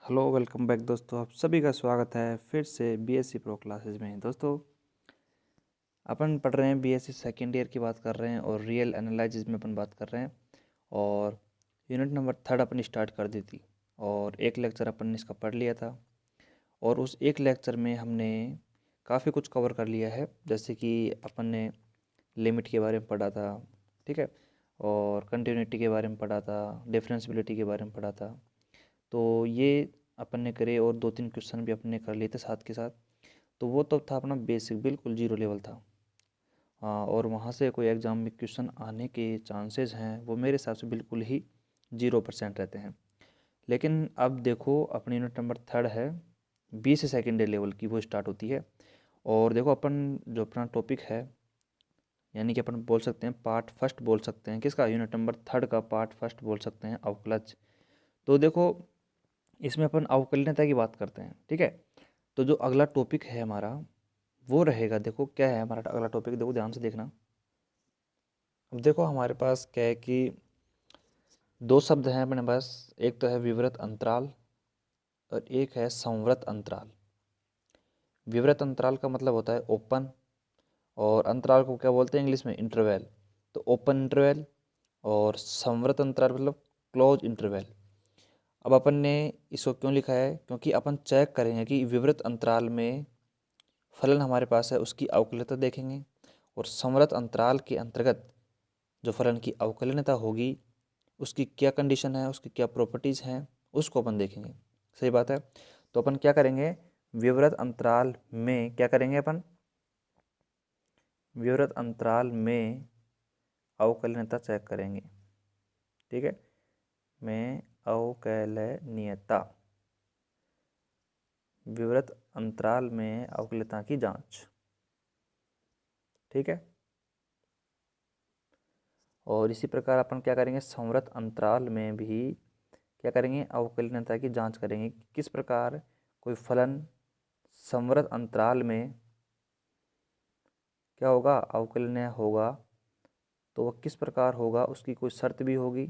Hello welcome back दोस्तों, आप सभी का स्वागत है फिर से बीएससी प्रो क्लासेस में। दोस्तों अपन पढ़ रहे हैं बीएससी सेकेंड ईयर की बात कर रहे हैं और रियल एनालिसिस में अपन बात कर रहे हैं। और यूनिट नंबर 3 अपन स्टार्ट कर दी थी और एक लेक्चर अपन ने इसका पढ़ लिया था। और उस एक लेक्चर में हमने काफ़ी कुछ कवर कर लिया है, जैसे कि अपन ने लिमिट के बारे में पढ़ा था, ठीक है, और कंटिन्यूटी के बारे में पढ़ा था, डिफरेंशियबिलिटी के बारे में पढ़ा था। तो ये अपन ने करे और 2-3 क्वेश्चन भी अपन ने कर लिए थे साथ के साथ। तो वो तो था अपना बेसिक, बिल्कुल जीरो लेवल था। हाँ, और वहाँ से कोई एग्ज़ाम में क्वेश्चन आने के चांसेस हैं वो मेरे हिसाब से बिल्कुल ही 0% रहते हैं। लेकिन अब देखो अपनी यूनिट नंबर 3 है, बी से सेकेंड लेवल की वो स्टार्ट होती है। और देखो अपन जो अपना टॉपिक है, यानी कि अपन बोल सकते हैं पार्ट फर्स्ट बोल सकते हैं किसका, यूनिट नंबर 3 का पार्ट फर्स्ट बोल सकते हैं, अवकलज। तो देखो इसमें अपन अवकलनीयता की बात करते हैं, ठीक है। तो जो अगला टॉपिक है हमारा वो रहेगा, देखो क्या है हमारा अगला टॉपिक, देखो ध्यान से देखना। अब देखो हमारे पास क्या है कि दो शब्द हैं अपने पास, एक तो है विवृत अंतराल और एक है संवृत अंतराल। विवृत अंतराल का मतलब होता है ओपन, और अंतराल को क्या बोलते हैं इंग्लिश में, इंटरवल। तो ओपन इंटरवल। और संवृत अंतराल मतलब क्लोज इंटरवल। अब अपन ने इसको क्यों लिखा है, क्योंकि अपन चेक करेंगे कि विवृत अंतराल में फलन हमारे पास है उसकी अवकलनीयता देखेंगे, और संवृत अंतराल के अंतर्गत जो फलन की अवकलनीयता होगी उसकी क्या कंडीशन है, उसकी क्या प्रॉपर्टीज़ हैं, उसको अपन देखेंगे। सही बात है। तो अपन क्या करेंगे, विवृत अंतराल में क्या करेंगे अपन, विवृत अंतराल में अवकलनीयता चेक करेंगे, ठीक है, में अवकलनीयता, विवृत अंतराल में अवकलनीयता की जांच, ठीक है। और इसी प्रकार अपन क्या करेंगे, संवृत अंतराल में भी क्या करेंगे, अवकलनीयता की जांच करेंगे कि किस प्रकार कोई फलन संवृत अंतराल में क्या होगा, अवकलनीय होगा, तो वह किस प्रकार होगा, उसकी कोई शर्त भी होगी,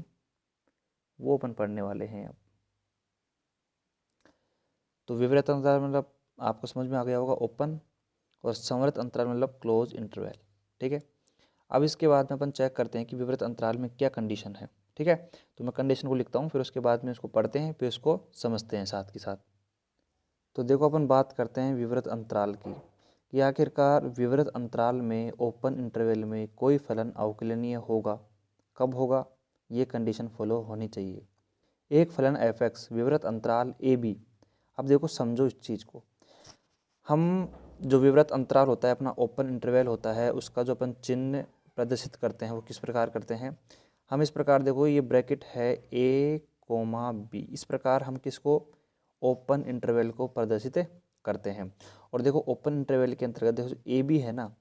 वो अपन पढ़ने वाले हैं अब। तो विवृत अंतराल मतलब आपको समझ में आ गया होगा ओपन, और संवृत अंतराल मतलब क्लोज इंटरवल, ठीक है। अब इसके बाद में अपन चेक करते हैं कि विवृत अंतराल में क्या कंडीशन है, ठीक है। तो मैं कंडीशन को लिखता हूँ, फिर उसके बाद में इसको पढ़ते हैं, फिर इसको समझते हैं साथ के साथ। तो देखो अपन बात करते हैं विवृत अंतराल की, कि आखिरकार विवृत अंतराल में ओपन इंटरवल में कोई फलन अवकलनीय होगा, कब होगा, ये कंडीशन फॉलो होनी चाहिए। एक फलन एफ एक्स विवृत अंतराल ए बी। अब देखो समझो इस चीज़ को, हम जो विवृत अंतराल होता है अपना ओपन इंटरवल होता है, उसका जो अपन चिन्ह प्रदर्शित करते हैं वो किस प्रकार करते हैं, हम इस प्रकार, देखो ये ब्रैकेट है ए कोमा बी, इस प्रकार हम किसको, ओपन इंटरवल को प्रदर्शित करते हैं। और देखो ओपन इंटरवल के अंतर्गत देखो ए बी है ना,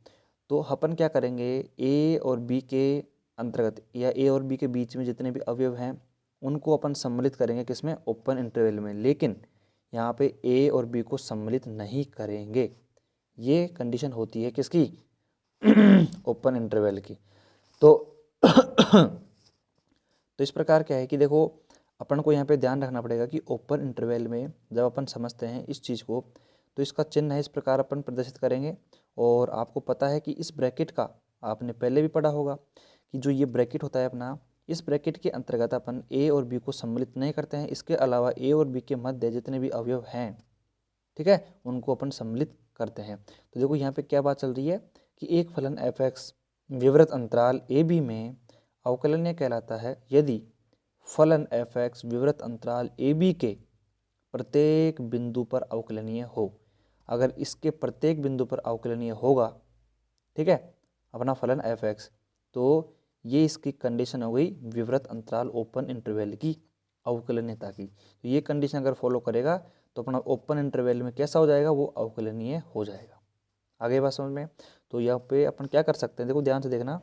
तो अपन क्या करेंगे, ए और बी के अंतर्गत या ए और बी के बीच में जितने भी अवयव हैं उनको अपन सम्मिलित करेंगे किसमें, ओपन इंटरवल में। लेकिन यहाँ पे ए और बी को सम्मिलित नहीं करेंगे, ये कंडीशन होती है किसकी ओपन इंटरवल की। तो तो इस प्रकार क्या है कि देखो अपन को यहाँ पे ध्यान रखना पड़ेगा कि ओपन इंटरवल में जब अपन समझते हैं इस चीज़ को, तो इसका चिन्ह है इस प्रकार अपन प्रदर्शित करेंगे। और आपको पता है कि इस ब्रैकेट का आपने पहले भी पढ़ा होगा कि जो ये ब्रैकेट होता है अपना, इस ब्रैकेट के अंतर्गत अपन ए और बी को सम्मिलित नहीं करते हैं, इसके अलावा ए और बी के मध्य जितने भी अवयव हैं, ठीक है, उनको अपन सम्मिलित करते हैं। तो देखो यहाँ पे क्या बात चल रही है कि एक फलन एफ एक्स विवृत अंतराल ए बी में अवकलनीय कहलाता है यदि फलन एफ एक्स विवृत अंतराल ए बी के प्रत्येक बिंदु पर अवकलनीय हो। अगर इसके प्रत्येक बिंदु पर अवकलनीय होगा, ठीक है, अपना फलन एफ एक्स, तो ये इसकी कंडीशन हो गई विवृत अंतराल ओपन इंटरवल की अवकलनीयता की। तो ये कंडीशन अगर फॉलो करेगा तो अपना ओपन इंटरवल में कैसा हो जाएगा, वो अवकलनीय हो जाएगा। आगे बात समझ में। तो यहाँ पे अपन क्या कर सकते हैं, देखो ध्यान से देखना,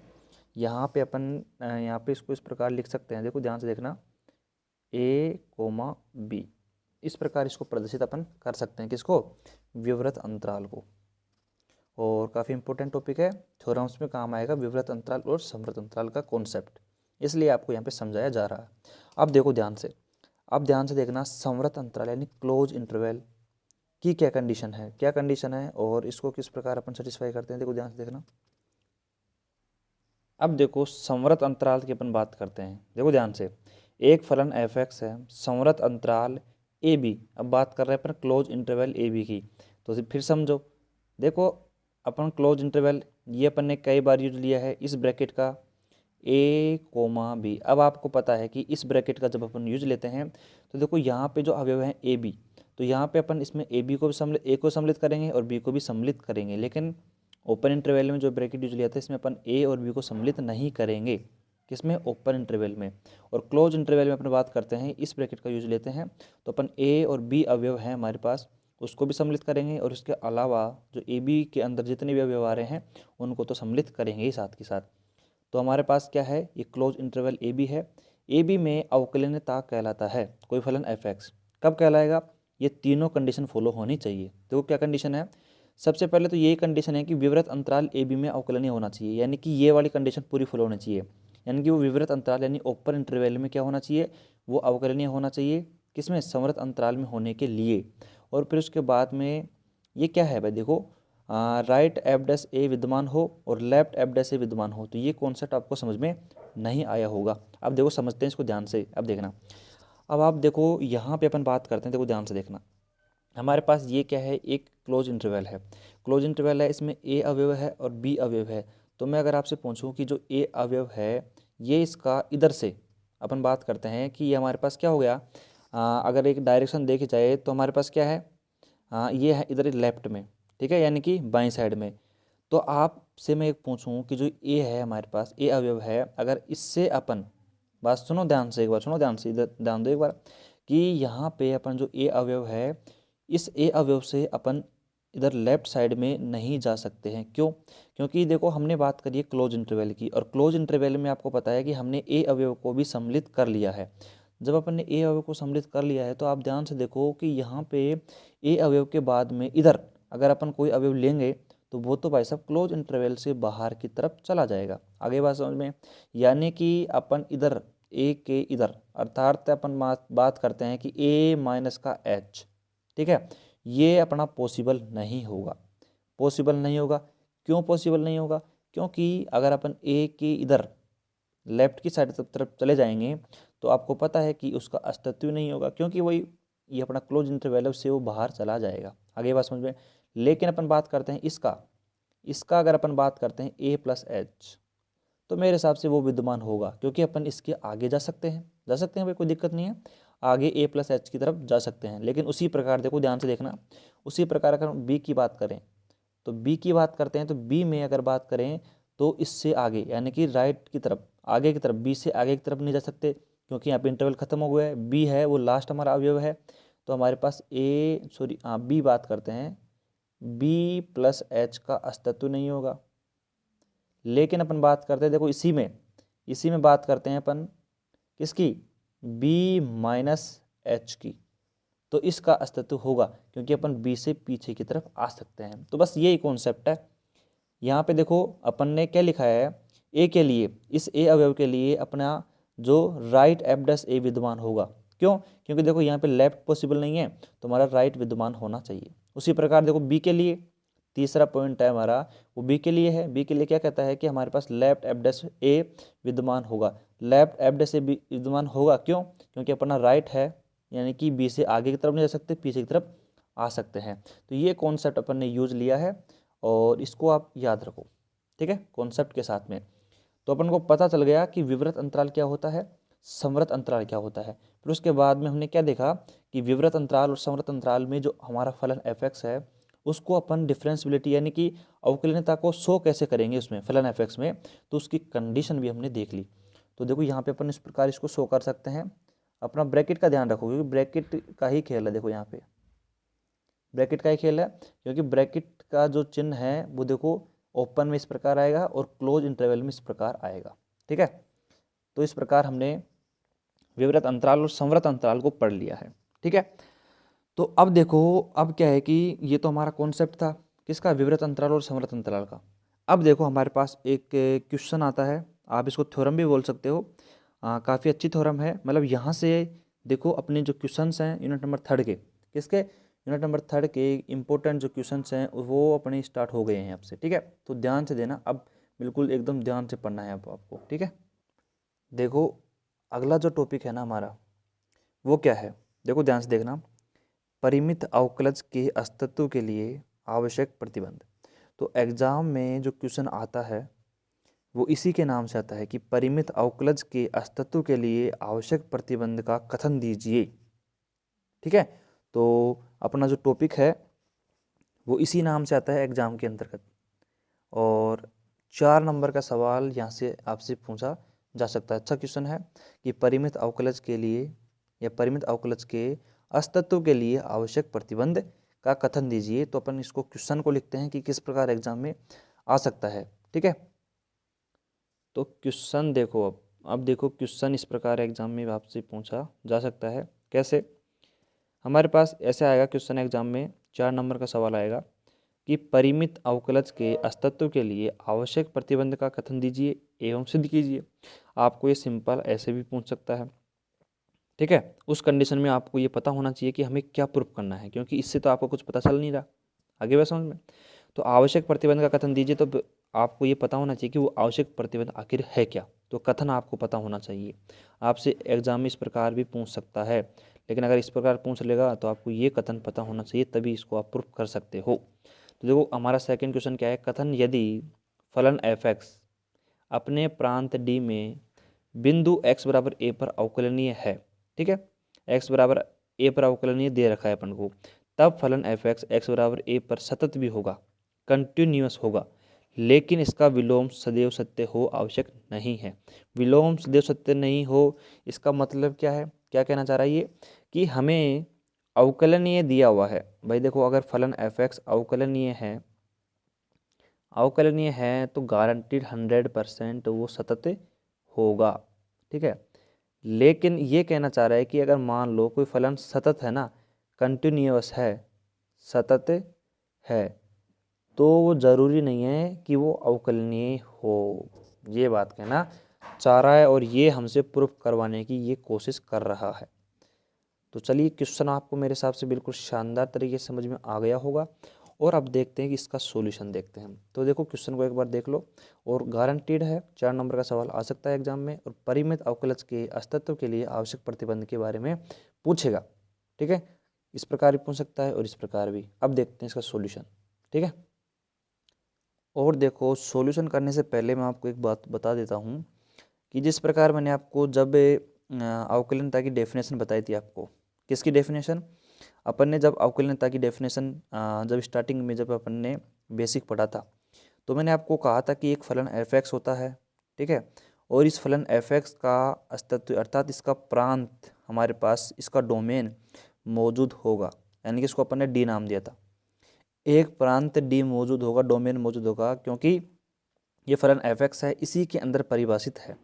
यहाँ पे अपन यहाँ पे इसको इस प्रकार लिख सकते हैं, देखो ध्यान से देखना, ए कोमा बी, इस प्रकार इसको प्रदर्शित अपन कर सकते हैं किसको, विवृत अंतराल को। और काफ़ी इंपॉर्टेंट टॉपिक है, थ्योरम्स में काम आएगा विवृत अंतराल और संवृत अंतराल का कॉन्सेप्ट, इसलिए आपको यहाँ पे समझाया जा रहा है। अब देखो ध्यान से, अब ध्यान से देखना, संवृत अंतराल यानी क्लोज इंटरवल की क्या कंडीशन है, क्या कंडीशन है और इसको किस प्रकार अपन सेटिस्फाई करते हैं, देखो ध्यान से देखना। अब देखो संवृत अंतराल की अपन बात करते हैं, देखो ध्यान से, एक फलन f(x) है, संवृत अंतराल ए बी। अब बात कर रहे हैं अपन क्लोज इंटरवल ए बी की, तो फिर समझो, देखो अपन क्लोज इंटरवल ये अपन ने कई बार यूज लिया है, इस ब्रैकेट का ए कोमा बी। अब आपको पता है कि इस ब्रैकेट का जब अपन यूज लेते हैं तो देखो यहाँ पे जो अवयव है ए बी, तो यहाँ पे अपन इसमें ए बी को भी सम्मिलित, ए को सम्मिलित करेंगे और बी को भी सम्मिलित करेंगे, लेकिन ओपन इंटरवल में जो ब्रैकेट यूज लिया था इसमें अपन ए और बी को सम्मिलित नहीं करेंगे, किसमें, ओपन इंटरवल में। और क्लोज इंटरवल में अपन बात करते हैं, इस ब्रैकेट का यूज लेते हैं तो अपन ए और बी अवयव हैं हमारे पास उसको भी सम्मिलित करेंगे, और इसके अलावा जो ए बी के अंदर जितने भी अवयव आ रहे हैं उनको तो सम्मिलित करेंगे ही साथ के साथ। तो हमारे पास क्या है, ये क्लोज इंटरवल ए बी है। ए बी में अवकलनीयता कहलाता है कोई फलन f(x), कब कहलाएगा, ये तीनों कंडीशन फॉलो होनी चाहिए। देखो क्या कंडीशन है, सबसे पहले तो ये कंडीशन है कि विवृत अंतराल ए बी में अवकलनीय होना चाहिए, यानी कि ये वाली कंडीशन पूरी फॉलो होनी चाहिए, यानी कि वो विवृत अंतराल यानी ओपन इंटरवल में क्या होना चाहिए, वो अवकलनीय होना चाहिए, किसमें, संवृत अंतराल में होने के लिए। और फिर उसके बाद में ये क्या है भाई, देखो राइट एफ डैश ए विद्यमान हो और लेफ्ट एफ डैश ए विद्यमान हो, तो ये कॉन्सेप्ट आपको समझ में नहीं आया होगा। अब देखो समझते हैं इसको ध्यान से, अब देखना। अब आप देखो यहाँ पे अपन बात करते हैं, देखो ध्यान से देखना, हमारे पास ये क्या है, एक क्लोज इंटरवल है, क्लोज इंटरवल है, इसमें ए अवयव है और बी अवयव है। तो मैं अगर आपसे पूछूं कि जो ए अवयव है ये इसका इधर से अपन बात करते हैं कि ये हमारे पास क्या हो गया, अगर एक डायरेक्शन देखी जाए तो हमारे पास क्या है, ये है इधर लेफ्ट में, ठीक है, यानी कि बाईं साइड में। तो आपसे मैं एक पूछूं कि जो ए है हमारे पास, ए अवयव है, अगर इससे अपन, बात सुनो ध्यान से, एक बार सुनो ध्यान से, इधर ध्यान दो एक बार, कि यहाँ पे अपन जो ए अवयव है, इस ए अवयव से अपन इधर लेफ्ट साइड में नहीं जा सकते हैं, क्यों, क्योंकि देखो हमने बात करी है क्लोज इंटरवल की, और क्लोज इंटरवल में आपको पता है कि हमने ए अवयव को भी सम्मिलित कर लिया है। जब अपन ने ए अवयव को सम्मिलित कर लिया है तो आप ध्यान से देखो कि यहाँ पे ए अवयव के बाद में इधर अगर अपन कोई अवयव लेंगे तो वो तो भाई साहब क्लोज इंटरवल से बाहर की तरफ चला जाएगा। आगे बात समझ में, यानी कि अपन इधर ए के इधर, अर्थात अपन बात करते हैं कि ए माइनस का एच, ठीक है, ये अपना पॉसिबल नहीं होगा, पॉसिबल नहीं होगा। क्यों पॉसिबल नहीं होगा, क्योंकि अगर अपन ए के इधर लेफ्ट की साइड तरफ चले जाएंगे तो आपको पता है कि उसका अस्तित्व नहीं होगा, क्योंकि वही ये अपना क्लोज इंटरवल है उससे वो बाहर चला जाएगा। आगे बात समझ में, लेकिन अपन बात करते हैं इसका अगर अपन बात करते हैं ए प्लस एच, तो मेरे हिसाब से वो विद्यमान होगा, क्योंकि अपन इसके आगे जा सकते हैं भाई, कोई दिक्कत नहीं है, आगे ए प्लस एच की तरफ जा सकते हैं। लेकिन उसी प्रकार देखो ध्यान से देखना, उसी प्रकार अगर हम बी की बात करें तो बी की बात करते हैं, तो बी में अगर बात करें तो इससे आगे यानी कि राइट की तरफ, आगे की तरफ, बी से आगे की तरफ नहीं जा सकते, क्योंकि यहाँ पे इंटरवल खत्म हो गया है, बी है वो लास्ट हमारा अवयव है। तो हमारे पास बी बात करते हैं, बी प्लस एच का अस्तित्व नहीं होगा। लेकिन अपन बात करते हैं, देखो इसी में बात करते हैं अपन किसकी, बी माइनस एच की, तो इसका अस्तित्व होगा, क्योंकि अपन बी से पीछे की तरफ आ सकते हैं। तो बस यही कॉन्सेप्ट है। यहाँ पे देखो अपन ने क्या लिखा है, ए के लिए, इस ए अवयव के लिए अपना जो राइट एफ डैश ए विद्यमान होगा, क्यों, क्योंकि देखो यहाँ पे लेफ्ट पॉसिबल नहीं है तो हमारा राइट विद्यमान होना चाहिए। उसी प्रकार देखो बी के लिए, तीसरा पॉइंट है हमारा वो बी के लिए है, बी के लिए क्या कहता है कि हमारे पास लेफ्ट एफ डैश ए विद्यमान होगा, लेफ्ट एफ डैश ए विद्यमान होगा, क्यों, क्योंकि अपना राइट है, यानी कि बी से आगे की तरफ नहीं जा सकते, पीछे की तरफ आ सकते हैं। तो ये कॉन्सेप्ट अपन ने यूज लिया है और इसको आप याद रखो, ठीक है, कॉन्सेप्ट के साथ में। तो अपन को पता चल गया कि विवृत अंतराल क्या होता है, संवृत अंतराल क्या होता है। फिर उसके बाद में हमने क्या देखा कि विवृत अंतराल और संवृत अंतराल में जो हमारा फलन f(x) है उसको अपन डिफरेंशियबिलिटी यानी कि अवकलनीयता को शो कैसे करेंगे उसमें फलन f(x) में, तो उसकी कंडीशन भी हमने देख ली। तो देखो यहाँ पे अपन इस प्रकार इसको शो कर सकते हैं। अपना ब्रैकेट का ध्यान रखो, क्योंकि ब्रैकेट का ही खेल है, देखो यहाँ पे ब्रैकेट का ही खेल है, क्योंकि ब्रैकेट का जो चिन्ह है वो देखो ओपन में इस प्रकार आएगा और क्लोज इंटरवल में इस प्रकार आएगा, ठीक है। तो इस प्रकार हमने विवृत अंतराल और संवृत अंतराल को पढ़ लिया है, ठीक है। तो अब देखो, अब क्या है कि ये तो हमारा कॉन्सेप्ट था किसका, विवृत अंतराल और संवृत अंतराल का। अब देखो हमारे पास एक क्वेश्चन आता है, आप इसको थ्योरम भी बोल सकते हो, काफ़ी अच्छी थ्योरम है, मतलब यहाँ से देखो अपने जो क्वेश्चंस हैं यूनिट नंबर 3 के, किसके, यूनिट नंबर 3 के इम्पोर्टेंट जो क्वेश्चंस हैं वो अपने स्टार्ट हो गए हैं आपसे, ठीक है। तो ध्यान से देना, अब बिल्कुल एकदम ध्यान से पढ़ना है अब आपको, ठीक है। देखो अगला जो टॉपिक है ना हमारा वो क्या है, देखो ध्यान से देखना, परिमित अवकलज के अस्तित्व के लिए आवश्यक प्रतिबंध। तो एग्जाम में जो क्वेश्चन आता है वो इसी के नाम से आता है कि परिमित अवकलज के अस्तित्व के लिए आवश्यक प्रतिबंध का कथन दीजिए, ठीक है। तो अपना जो टॉपिक है वो इसी नाम से आता है एग्जाम के अंतर्गत, और 4 नंबर का सवाल यहाँ से आपसे पूछा जा सकता है। अच्छा क्वेश्चन है कि परिमित अवकलज के लिए या परिमित अवकलज के अस्तित्व के लिए आवश्यक प्रतिबंध का कथन दीजिए। तो अपन इसको क्वेश्चन को लिखते हैं कि किस प्रकार एग्जाम में आ सकता है, ठीक है। तो क्वेश्चन देखो, अब देखो क्वेश्चन इस प्रकार एग्जाम में आपसे पूछा जा सकता है। कैसे, हमारे पास ऐसे आएगा क्वेश्चन एग्जाम में, 4 नंबर का सवाल आएगा कि परिमित अवकलज के अस्तित्व के लिए आवश्यक प्रतिबंध का कथन दीजिए एवं सिद्ध कीजिए। आपको ये सिंपल ऐसे भी पूछ सकता है, ठीक है। उस कंडीशन में आपको ये पता होना चाहिए कि हमें क्या प्रूफ करना है, क्योंकि इससे तो आपको कुछ पता चल नहीं रहा। आगे बात समझ में। तो आवश्यक प्रतिबंध का कथन दीजिए, तो आपको ये पता होना चाहिए कि वो आवश्यक प्रतिबंध आखिर है क्या। तो कथन आपको पता होना चाहिए। आपसे एग्जाम में इस प्रकार भी पूछ सकता है, लेकिन अगर इस प्रकार पूछ लेगा तो आपको ये कथन पता होना चाहिए, तभी इसको आप प्रूफ कर सकते हो। तो देखो हमारा सेकंड क्वेश्चन क्या है, कथन यदि फलन f(x) अपने प्रांत d में बिंदु x बराबर a पर अवकलनीय है, ठीक है, x बराबर a पर अवकलनीय दे रखा है अपन को, तब फलन f(x) x बराबर a पर सतत भी होगा, कंटिन्यूअस होगा, लेकिन इसका विलोम सदैव सत्य हो आवश्यक नहीं है। विलोम सदैव सत्य नहीं हो, इसका मतलब क्या है, क्या कहना चाह रहा है ये, कि हमें अवकलनीय दिया हुआ है। भाई देखो अगर फलन f(x) अवकलनीय है तो गारंटीड 100% वो सतत होगा, ठीक है। लेकिन ये कहना चाह रहा है कि अगर मान लो कोई फलन सतत है ना, कंटिन्यूअस है, सतत है, तो वो ज़रूरी नहीं है कि वो अवकलनीय हो। ये बात कहना चाह रहा है, और ये हमसे प्रूफ करवाने की ये कोशिश कर रहा है। तो चलिए क्वेश्चन आपको मेरे हिसाब से बिल्कुल शानदार तरीके से समझ में आ गया होगा, और अब देखते हैं कि इसका सॉल्यूशन देखते हैं। तो देखो क्वेश्चन को एक बार देख लो, और गारंटीड है 4 नंबर का सवाल आ सकता है एग्जाम में, और परिमित अवकलज के अस्तित्व के लिए आवश्यक प्रतिबंध के बारे में पूछेगा, ठीक है। इस प्रकार भी पूछ सकता है और इस प्रकार भी। अब देखते हैं इसका सॉल्यूशन, ठीक है। और देखो सॉल्यूशन करने से पहले मैं आपको एक बात बता देता हूँ कि जिस प्रकार मैंने आपको जब अवकलनीयता की डेफिनेशन बताई थी, आपको किसकी डेफिनेशन, अपन ने जब अवकलनीयता की डेफिनेशन जब स्टार्टिंग में जब अपन ने बेसिक पढ़ा था, तो मैंने आपको कहा था कि एक फलन f(x) होता है, ठीक है, और इस फलन f(x) का अस्तित्व अर्थात इसका प्रांत हमारे पास, इसका डोमेन मौजूद होगा, यानी कि इसको अपन ने डी नाम दिया था। एक प्रांत डी मौजूद होगा, डोमेन मौजूद होगा, क्योंकि ये फलन f(x) है, इसी के अंदर परिभाषित है,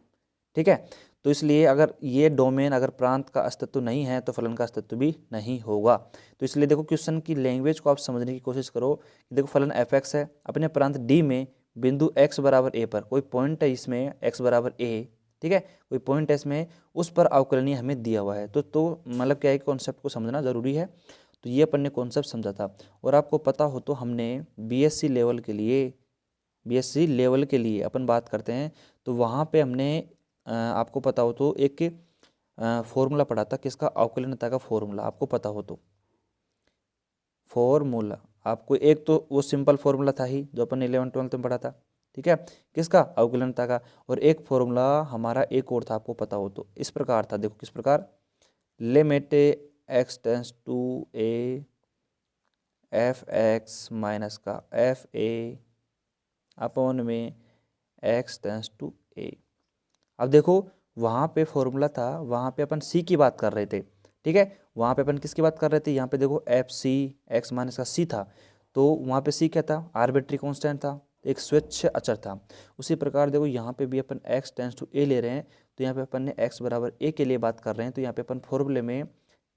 ठीक है। तो इसलिए अगर ये डोमेन, अगर प्रांत का अस्तित्व नहीं है तो फलन का अस्तित्व भी नहीं होगा। तो इसलिए देखो क्वेश्चन की लैंग्वेज को आप समझने की कोशिश करो। देखो फलन f(x) है, अपने प्रांत d में बिंदु x बराबर a पर, कोई पॉइंट है इसमें x बराबर a, ठीक है, कोई पॉइंट है इसमें, उस पर अवकलनीय हमें दिया हुआ है। तो मतलब क्या है, कॉन्सेप्ट को समझना जरूरी है। तो ये अपन ने कॉन्सेप्ट समझा था, और आपको पता हो तो हमने बीएससी लेवल के लिए अपन बात करते हैं, तो वहाँ पे हमने आपको पता हो तो एक फॉर्मूला पढ़ा था, किसका, अवकलनीयता का फॉर्मूला, आपको पता हो तो फॉर्मूला आपको एक तो वो सिंपल फॉर्मूला था ही जो अपन 11th-12th में पढ़ा था, ठीक है, किसका, अवकलनीयता का। और एक फॉर्मूला हमारा एक और था, आपको पता हो तो इस प्रकार था, देखो किस प्रकार, limit x tends to a f(x) minus का f(a) अपॉन में x टेंस टू a। अब देखो वहाँ पे फॉर्मूला था, वहाँ पे अपन c की बात कर रहे थे, ठीक है, वहाँ पे अपन किसकी बात कर रहे थे, यहाँ पे देखो fc x माइनस का c था, तो वहाँ पे c क्या था, आर्बिट्री कांस्टेंट था, एक स्वेच्छ अचर था। उसी प्रकार देखो यहाँ पे भी अपन x टेंस टू a ले रहे हैं, तो यहाँ पे अपन ने x बराबर a के लिए बात कर रहे हैं, तो यहाँ पे अपन फॉर्मूले में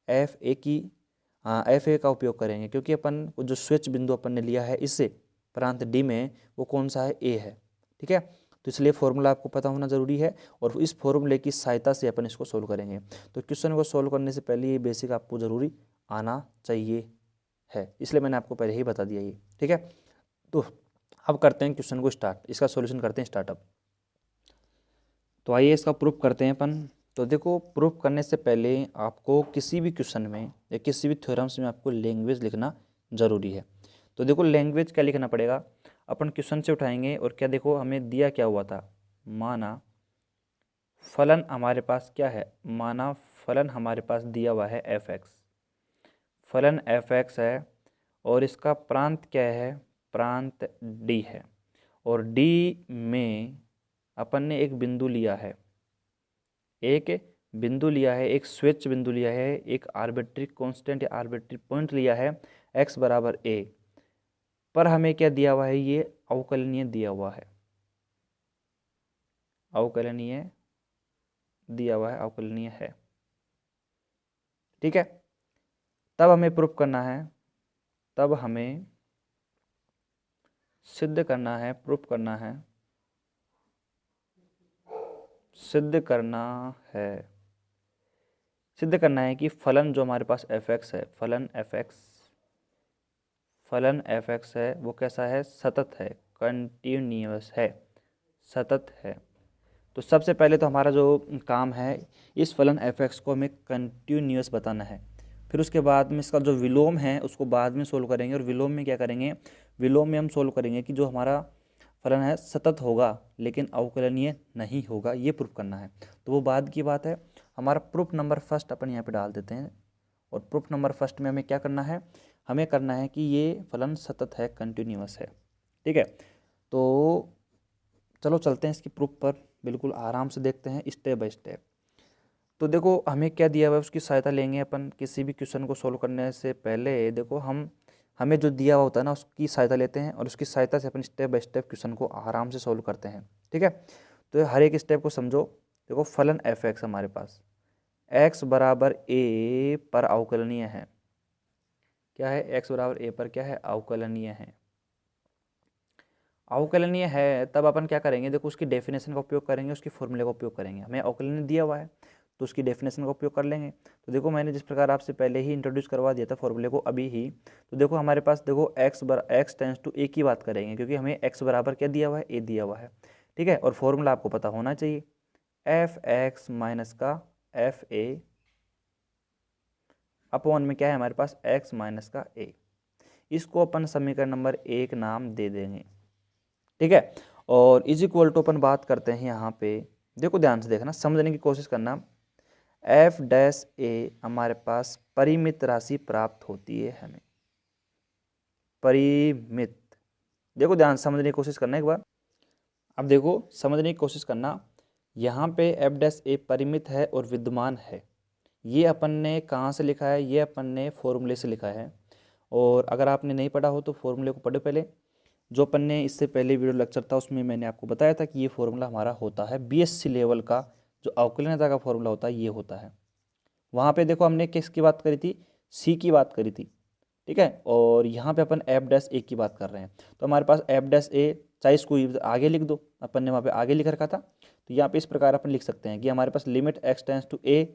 fa का उपयोग करेंगे, क्योंकि अपन जो स्वेच्छ बिंदु अपन ने लिया है इससे प्रांत d में, वो कौन सा है, a है, ठीक है। तो इसलिए फॉर्मूला आपको पता होना ज़रूरी है और इस फॉर्मूले की सहायता से अपन इसको सोल्व करेंगे। तो क्वेश्चन को सोल्व करने से पहले ये बेसिक आपको ज़रूरी आना चाहिए है, इसलिए मैंने आपको पहले ही बता दिया ये, ठीक है। तो अब करते हैं क्वेश्चन को स्टार्ट, इसका सॉल्यूशन करते हैं स्टार्टअप। तो आइए इसका प्रूफ करते हैं अपन। तो देखो, प्रूफ करने से पहले आपको किसी भी क्वेश्चन में या किसी भी थ्योरम्स में आपको लैंग्वेज लिखना ज़रूरी है। तो देखो लैंग्वेज क्या लिखना पड़ेगा, अपन क्वेश्चन से उठाएंगे और क्या देखो हमें दिया क्या हुआ था, माना फलन हमारे पास क्या है, माना फलन हमारे पास दिया हुआ है f(x), फलन f(x) है और इसका प्रांत क्या है, प्रांत d है और d में अपन ने एक बिंदु लिया है, एक बिंदु लिया है, एक स्विच बिंदु लिया है, एक आर्बिट्री कांस्टेंट या आर्बिट्री पॉइंट लिया है x बराबर a पर हमें क्या दिया हुआ है, ये अवकलनीय दिया हुआ है, अवकलनीय दिया हुआ है, अवकलनीय है, ठीक है। तब हमें प्रूफ करना है, तब हमें सिद्ध करना है, प्रूफ करना है, सिद्ध करना है, सिद्ध करना है कि फलन जो हमारे पास f(x) है, फलन f(x) है वो कैसा है, सतत है, कंटिन्यूअस है, सतत है। तो सबसे पहले तो हमारा जो काम है इस फलन f(x) को हमें कंटिन्यूअस बताना है, फिर उसके बाद में इसका जो विलोम है उसको बाद में सोल्व करेंगे और विलोम में क्या करेंगे, विलोम में हम सोल्व करेंगे कि जो हमारा फलन है सतत होगा लेकिन अवकलनीय नहीं होगा, ये प्रूफ करना है। तो वो बाद की बात है। हमारा प्रूफ नंबर फर्स्ट अपन यहाँ पे डाल देते हैं और प्रूफ नंबर फर्स्ट में हमें क्या करना है, हमें करना है कि ये फलन सतत है, कंटिन्यूअस है, ठीक है। तो चलो चलते हैं इसकी प्रूफ पर, बिल्कुल आराम से देखते हैं स्टेप बाय स्टेप। तो देखो हमें क्या दिया हुआ है उसकी सहायता लेंगे अपन किसी भी क्वेश्चन को सोल्व करने से पहले। देखो हमें जो दिया हुआ होता है ना उसकी सहायता लेते हैं और उसकी सहायता से अपन स्टेप बाय स्टेप क्वेश्चन को आराम से सोल्व करते हैं, ठीक है। तो हर एक स्टेप को समझो। देखो फलन f(x) हमारे पास x बराबर a पर अवकलनीय है, क्या है, x बराबर a पर क्या है, अवकलनीय है, अवकलनीय है। तब अपन क्या करेंगे, देखो उसकी डेफिनेशन का उपयोग करेंगे, उसकी फॉर्मूले का उपयोग करेंगे। हमें अवकलनीय दिया हुआ है तो उसकी डेफिनेशन का उपयोग कर लेंगे। तो देखो मैंने जिस प्रकार आपसे पहले ही इंट्रोड्यूस करवा दिया था फॉर्मूले को अभी ही, तो देखो हमारे पास देखो x टेंस टू a की बात करेंगे क्योंकि हमें x बराबर क्या दिया हुआ है, a दिया हुआ है, ठीक है। और फॉर्मूला आपको पता होना चाहिए, f(x) माइनस का fa अपॉन में क्या है हमारे पास x माइनस का a। इसको अपन समीकरण नंबर 1 नाम दे देंगे, ठीक है। और इज इक्वल टू अपन बात करते हैं यहाँ पे, देखो ध्यान से देखना, समझने की कोशिश करना। f(a) हमारे पास परिमित राशि प्राप्त होती है हमें, परिमित। देखो ध्यान से समझने की कोशिश करना एक बार। अब देखो समझने की कोशिश करना, यहाँ पे f(a) परिमित है और विद्यमान है। ये अपन ने कहाँ से लिखा है, ये अपन ने फॉर्मूले से लिखा है। और अगर आपने नहीं पढ़ा हो तो फॉर्मूले को पढ़ो पहले। जो अपन ने इससे पहले वीडियो लेक्चर था उसमें मैंने आपको बताया था कि ये फॉर्मूला हमारा होता है बीएससी लेवल का, जो अवकलनीयता का फॉर्मूला होता है ये होता है। वहाँ पे देखो हमने किसकी बात करी थी, सी की बात करी थी, ठीक है। और यहाँ पे अपन f(a) की बात कर रहे हैं। तो हमारे पास f(a), चाहे इसको आगे लिख दो, अपन ने वहाँ पे आगे लिख रखा था, तो यहाँ पे इस प्रकार अपन लिख सकते हैं कि हमारे पास limit x tends to a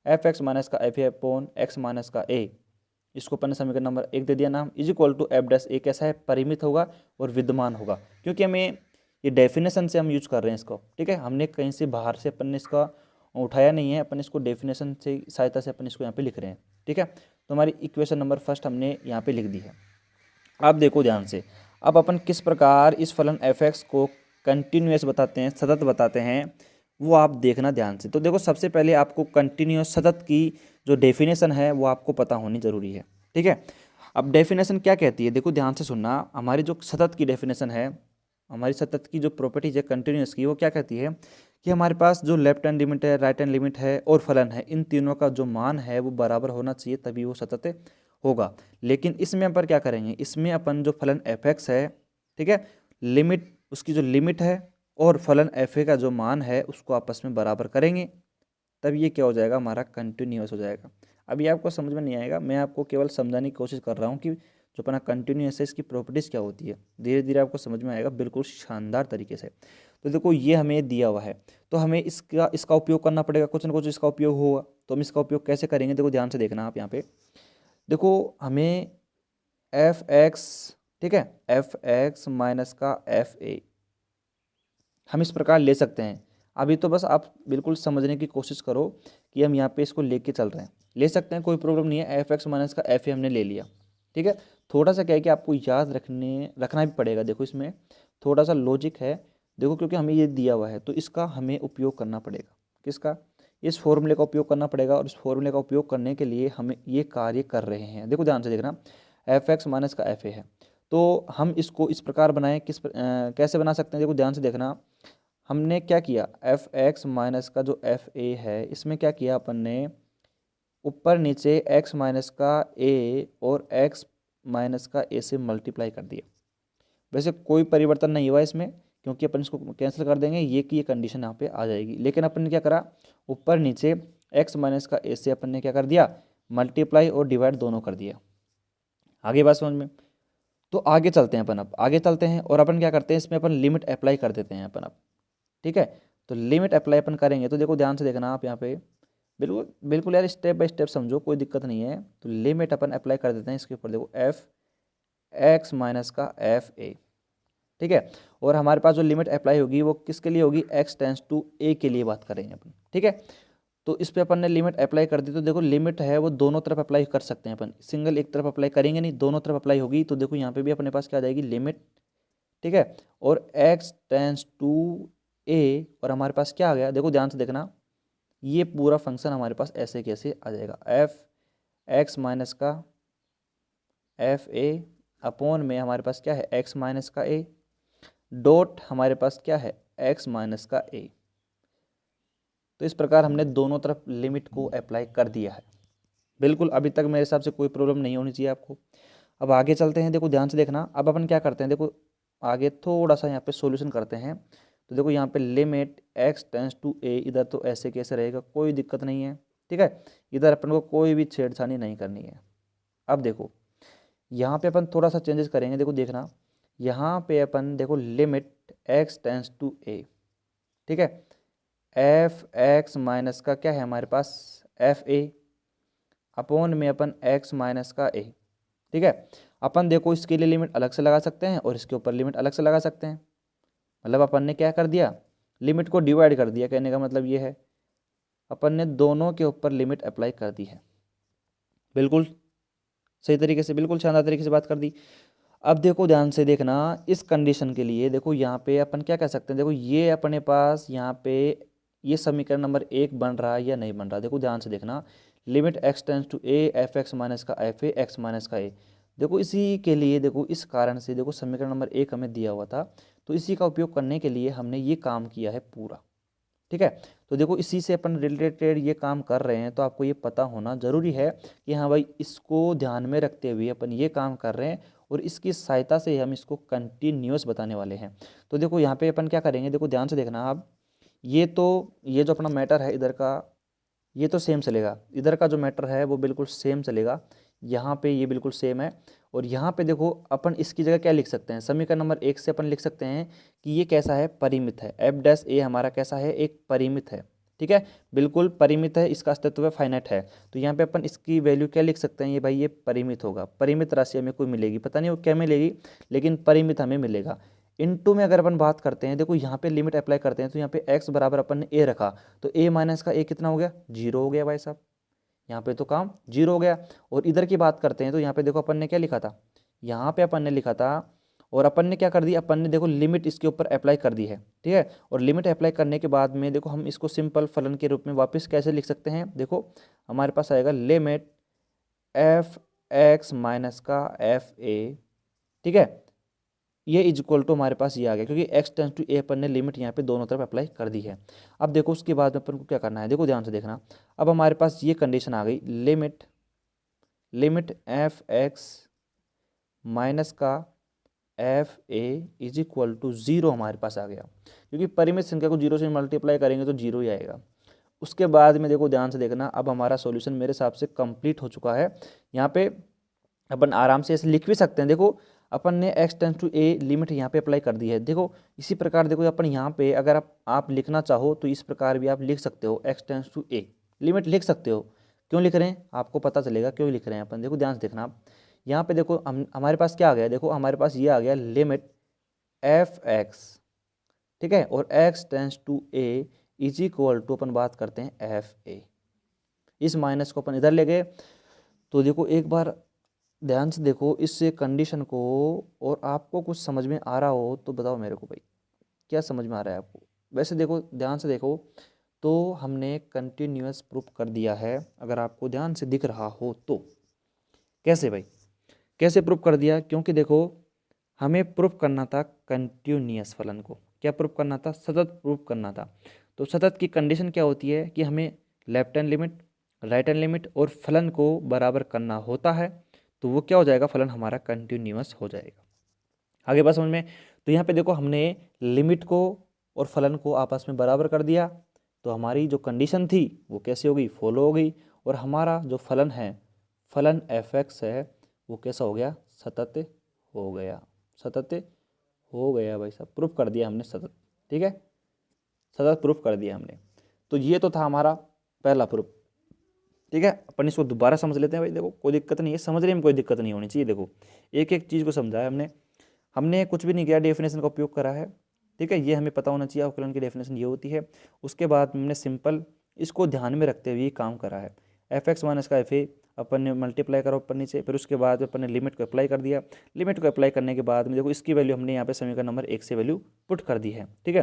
f(x) minus का fa अपॉन x माइनस का a, इसको अपन ने समीकरण नंबर 1 दे दिया नाम, इज इक्वल टू f(a) कैसा है, परिमित होगा और विद्यमान होगा, क्योंकि हमें ये डेफिनेशन से हम यूज कर रहे हैं इसको, ठीक है। हमने कहीं से बाहर से अपन ने इसका उठाया नहीं है, अपन इसको डेफिनेशन से सहायता से अपन इसको यहाँ पे लिख रहे हैं, ठीक है। तो हमारी इक्वेशन नंबर फर्स्ट हमने यहाँ पे लिख दी है। अब देखो ध्यान से, अब अपन किस प्रकार इस फलन f(x) को कंटिन्यूअस बताते हैं, सतत बताते हैं, वो आप देखना ध्यान से। तो देखो सबसे पहले आपको कंटिन्यूअस सतत की जो डेफिनेशन है वो आपको पता होनी ज़रूरी है, ठीक है। अब डेफिनेशन क्या कहती है, देखो ध्यान से सुनना। हमारी जो सतत की डेफिनेशन है, हमारी सतत की जो प्रॉपर्टीज है कंटिन्यूअस की, वो क्या कहती है कि हमारे पास जो लेफ्ट हैंड लिमिट है, राइट हैंड लिमिट है और फलन है, इन तीनों का जो मान है वो बराबर होना चाहिए, तभी वो सतत होगा। लेकिन इसमें अपन क्या करेंगे, इसमें अपन जो फलन f(x) है, ठीक है, लिमिट, उसकी जो लिमिट है और फलन fa का जो मान है उसको आपस में बराबर करेंगे, तब ये क्या हो जाएगा, हमारा कंटिन्यूअस हो जाएगा। अभी आपको समझ में नहीं आएगा, मैं आपको केवल समझाने की कोशिश कर रहा हूँ कि जो अपना कंटिन्यूअस है इसकी प्रॉपर्टीज़ क्या होती है। धीरे धीरे आपको समझ में आएगा बिल्कुल शानदार तरीके से। तो देखो ये हमें दिया हुआ है, तो हमें इसका उपयोग करना पड़ेगा, कुछ ना कुछ इसका उपयोग होगा। तो हम इसका उपयोग कैसे करेंगे, देखो ध्यान से देखना आप यहाँ पे। देखो हमें एफ एक्स, ठीक है, एफ एक्स माइनस का एफ ए हम इस प्रकार ले सकते हैं। अभी तो बस आप बिल्कुल समझने की कोशिश करो कि हम यहाँ पे इसको लेके चल रहे हैं, ले सकते हैं, कोई प्रॉब्लम नहीं है। एफ एक्स माइनस का एफ ए हमने ले लिया, ठीक है। थोड़ा सा क्या है कि आपको याद रखना भी पड़ेगा। देखो इसमें थोड़ा सा लॉजिक है, देखो क्योंकि हमें ये दिया हुआ है तो इसका हमें उपयोग करना पड़ेगा। किसका? इस फॉर्मूले का उपयोग करना पड़ेगा, और इस फॉर्मूले का उपयोग करने के लिए हमें ये कार्य कर रहे हैं। देखो ध्यान से देखना, एफ एक्स माइनस का एफ ए है, तो हम इसको इस प्रकार बनाएं, कैसे बना सकते हैं, देखो ध्यान से देखना। हमने क्या किया, एफ एक्स माइनस का जो एफ ए है, इसमें क्या किया अपन ने, ऊपर नीचे एक्स माइनस का ए और एक्स माइनस का ए से मल्टीप्लाई कर दिया। वैसे कोई परिवर्तन नहीं हुआ इसमें, क्योंकि अपन इसको कैंसिल कर देंगे, ये की ये कंडीशन यहाँ पे आ जाएगी। लेकिन अपन ने क्या करा, ऊपर नीचे एक्स माइनस का ए से अपन ने क्या कर दिया, मल्टीप्लाई और डिवाइड दोनों कर दिया। आगे बात समझ में? तो आगे चलते हैं अपन, अब आगे चलते हैं और अपन क्या करते हैं, इसमें अपन लिमिट अप्लाई कर देते हैं अपन अब, ठीक है। तो लिमिट अप्लाई अपन करेंगे, तो देखो ध्यान से देखना आप यहाँ पे, बिल्कुल बिल्कुल यार स्टेप बाय स्टेप समझो, कोई दिक्कत नहीं है। तो लिमिट अपन अप्लाई कर देते हैं इसके ऊपर, देखो एफ एक्स माइनस का एफ ए, ठीक है। और हमारे पास जो लिमिट अप्लाई होगी वो किसके लिए होगी, एक्स टेंस टू ए के लिए बात करेंगे अपन, ठीक है। तो इस पे अपन ने लिमिट अप्लाई कर दी, तो देखो लिमिट है वो दोनों तरफ अप्लाई कर सकते हैं अपन, सिंगल एक तरफ अप्लाई करेंगे नहीं, दोनों तरफ अप्लाई होगी। तो देखो यहाँ पे भी अपने पास क्या आ जाएगी, लिमिट, ठीक है, और एक्स टेंस टू ए, और हमारे पास क्या आ गया, देखो ध्यान से देखना, ये पूरा फंक्शन हमारे पास ऐसे कैसे आ जाएगा, एफ एक्स माइनस का एफ ए अपॉन में हमारे पास क्या है, एक्स माइनस का ए, डॉट हमारे पास क्या है, एक्स माइनस का ए। तो इस प्रकार हमने दोनों तरफ लिमिट को अप्लाई कर दिया है। बिल्कुल अभी तक मेरे हिसाब से कोई प्रॉब्लम नहीं होनी चाहिए आपको। अब आगे चलते हैं, देखो ध्यान से देखना, अब अपन क्या करते हैं, देखो आगे थोड़ा सा यहाँ पे सॉल्यूशन करते हैं। तो देखो यहाँ पे लिमिट एक्स टेंस टू ए, इधर तो ऐसे कैसे रहेगा, कोई दिक्कत नहीं है, ठीक है। इधर अपन को कोई भी छेड़छाड़ी नहीं करनी है। अब देखो यहाँ पे अपन थोड़ा सा चेंजेस करेंगे, देखो देखना, यहाँ पे अपन देखो लिमिट एक्स टेंस टू ए, ठीक है, एफ एक्स माइनस का क्या है हमारे पास, एफ ए अपॉन में अपन एक्स माइनस का ए, ठीक है। अपन देखो इसके लिए लिमिट अलग से लगा सकते हैं और इसके ऊपर लिमिट अलग से लगा सकते हैं। मतलब अपन ने क्या कर दिया, लिमिट को डिवाइड कर दिया, कहने का मतलब ये है अपन ने दोनों के ऊपर लिमिट अप्लाई कर दी है। बिल्कुल सही तरीके से, बिल्कुल शानदार तरीके से बात कर दी। अब देखो ध्यान से देखना, इस कंडीशन के लिए देखो यहाँ पे अपन क्या कह सकते हैं, देखो ये अपने पास यहाँ पे ये समीकरण नंबर 1 बन रहा है या नहीं बन रहा, देखो ध्यान से देखना, limit x tends to a f x minus का एफ ए एक्स माइनस का ए। देखो इसी के लिए, देखो इस कारण से, देखो समीकरण नंबर 1 हमें दिया हुआ था, तो इसी का उपयोग करने के लिए हमने ये काम किया है पूरा, ठीक है। तो देखो इसी से अपन रिलेटेड ये काम कर रहे हैं, तो आपको ये पता होना जरूरी है कि हाँ भाई इसको ध्यान में रखते हुए अपन ये काम कर रहे हैं, और इसकी सहायता से हम इसको कंटिन्यूअस बताने वाले हैं। तो देखो यहाँ पे अपन क्या करेंगे, देखो ध्यान से देखना आप, ये जो अपना मैटर है इधर का, ये तो सेम चलेगा, इधर का जो मैटर है वो बिल्कुल सेम चलेगा, यहाँ पे ये बिल्कुल सेम है। और यहाँ पे देखो अपन इसकी जगह क्या लिख सकते हैं, समीकरण नंबर 1 से अपन लिख सकते हैं कि ये कैसा है, परिमित है, एफ डैश ए हमारा कैसा है, एक परिमित है, ठीक है, बिल्कुल परिमित है, इसका अस्तित्व है, फाइनाइट है। तो यहाँ पे अपन इसकी वैल्यू क्या लिख सकते हैं, ये भाई ये परिमित होगा, परिमित राशि हमें कोई मिलेगी, पता नहीं वो क्या मिलेगी, लेकिन परिमित हमें मिलेगा। इनटू में अगर अपन बात करते हैं, देखो यहाँ पे लिमिट अप्लाई करते हैं, तो यहाँ पे x बराबर अपन ने a रखा, तो a माइनस का a कितना हो गया, 0 हो गया भाई साहब, यहाँ पे तो काम 0 हो गया। और इधर की बात करते हैं, तो यहाँ पे देखो अपन ने क्या लिखा था, यहाँ पे अपन ने लिखा था, और अपन ने क्या कर दिया, अपन ने देखो लिमिट इसके ऊपर अप्लाई कर दी है, ठीक है। और लिमिट अप्लाई करने के बाद में देखो हम इसको सिंपल फलन के रूप में वापस कैसे लिख सकते हैं, देखो हमारे पास आएगा लिमिट एफ एक्स माइनस का एफ ए, ठीक है, ये इज इक्वल टू हमारे पास ये आ गया, क्योंकि एक्स टेंस टू ए अपन ने लिमिट यहाँ पे दोनों तरफ अप्लाई कर दी है। अब देखो उसके बाद में अपन को क्या करना है, देखो ध्यान से देखना, अब हमारे पास ये कंडीशन आ गई, लिमिट एफ एक्स माइनस का f a is equal to 0 हमारे पास आ गया, क्योंकि परिमित संख्या को 0 से मल्टीप्लाई करेंगे तो 0 ही आएगा। उसके बाद में देखो ध्यान से देखना, अब हमारा सॉल्यूशन मेरे हिसाब से कंप्लीट हो चुका है। यहाँ पे अपन आराम से इसे लिख भी सकते हैं, देखो अपन ने x tends to a limit यहाँ पे अप्लाई कर दी है। देखो इसी प्रकार देखो अपन यहाँ पे अगर आप लिखना चाहो तो इस प्रकार भी आप लिख सकते हो, x tends to a limit लिख सकते हो। क्यों लिख रहे हैं आपको पता चलेगा क्यों लिख रहे हैं अपन। देखो ध्यान से देखना आप, यहाँ पे देखो हमारे पास क्या आ गया, देखो हमारे पास ये आ गया लिमिट f(x), ठीक है, और x tends to a is equal to अपन बात करते हैं fa। इस माइनस को अपन इधर ले गए तो देखो एक बार ध्यान से देखो इस कंडीशन को, और आपको कुछ समझ में आ रहा हो तो बताओ मेरे को भाई, क्या समझ में आ रहा है आपको। वैसे देखो ध्यान से देखो तो हमने कंटिन्यूअस प्रूफ कर दिया है, अगर आपको ध्यान से दिख रहा हो तो। कैसे भाई, कैसे प्रूफ कर दिया, क्योंकि देखो हमें प्रूफ करना था कंटिन्यूअस फलन को। क्या प्रूफ करना था, सतत प्रूफ करना था। तो सतत की कंडीशन क्या होती है कि हमें left hand limit, right hand limit और फलन को बराबर करना होता है, तो वो क्या हो जाएगा, फलन हमारा कंटिन्यूअस हो जाएगा। आगे बात समझ में। तो यहाँ पे देखो हमने लिमिट को और फलन को आपस में बराबर कर दिया, तो हमारी जो कंडीशन थी वो कैसे हो गई, फॉलो हो गई, और हमारा जो फलन है, फलन f(x) है वो कैसा हो गया, सतत हो गया। सतत हो गया भाई साहब, प्रूफ कर दिया हमने सतत, ठीक है, सतत प्रूफ कर दिया हमने। तो ये तो था हमारा पहला प्रूफ, ठीक है। अपन इसको दोबारा समझ लेते हैं भाई। देखो कोई दिक्कत नहीं है, समझने में कोई दिक्कत नहीं होनी चाहिए। देखो एक एक चीज़ को समझाया हमने कुछ भी नहीं किया, डेफिनेशन का उपयोग करा है, ठीक है। ये हमें पता होना चाहिए अवकलन की डेफिनेशन ये होती है। उसके बाद हमने सिंपल इसको ध्यान में रखते हुए काम करा है। f(x) माइनस का fa अपन ने मल्टीप्लाई करा ऊपर नीचे, फिर उसके बाद अपन ने लिमिट को अप्लाई कर दिया। लिमिट को अप्लाई करने के बाद में देखो इसकी वैल्यू हमने यहाँ पे समीकरण नंबर 1 से वैल्यू पुट कर दी है, ठीक है।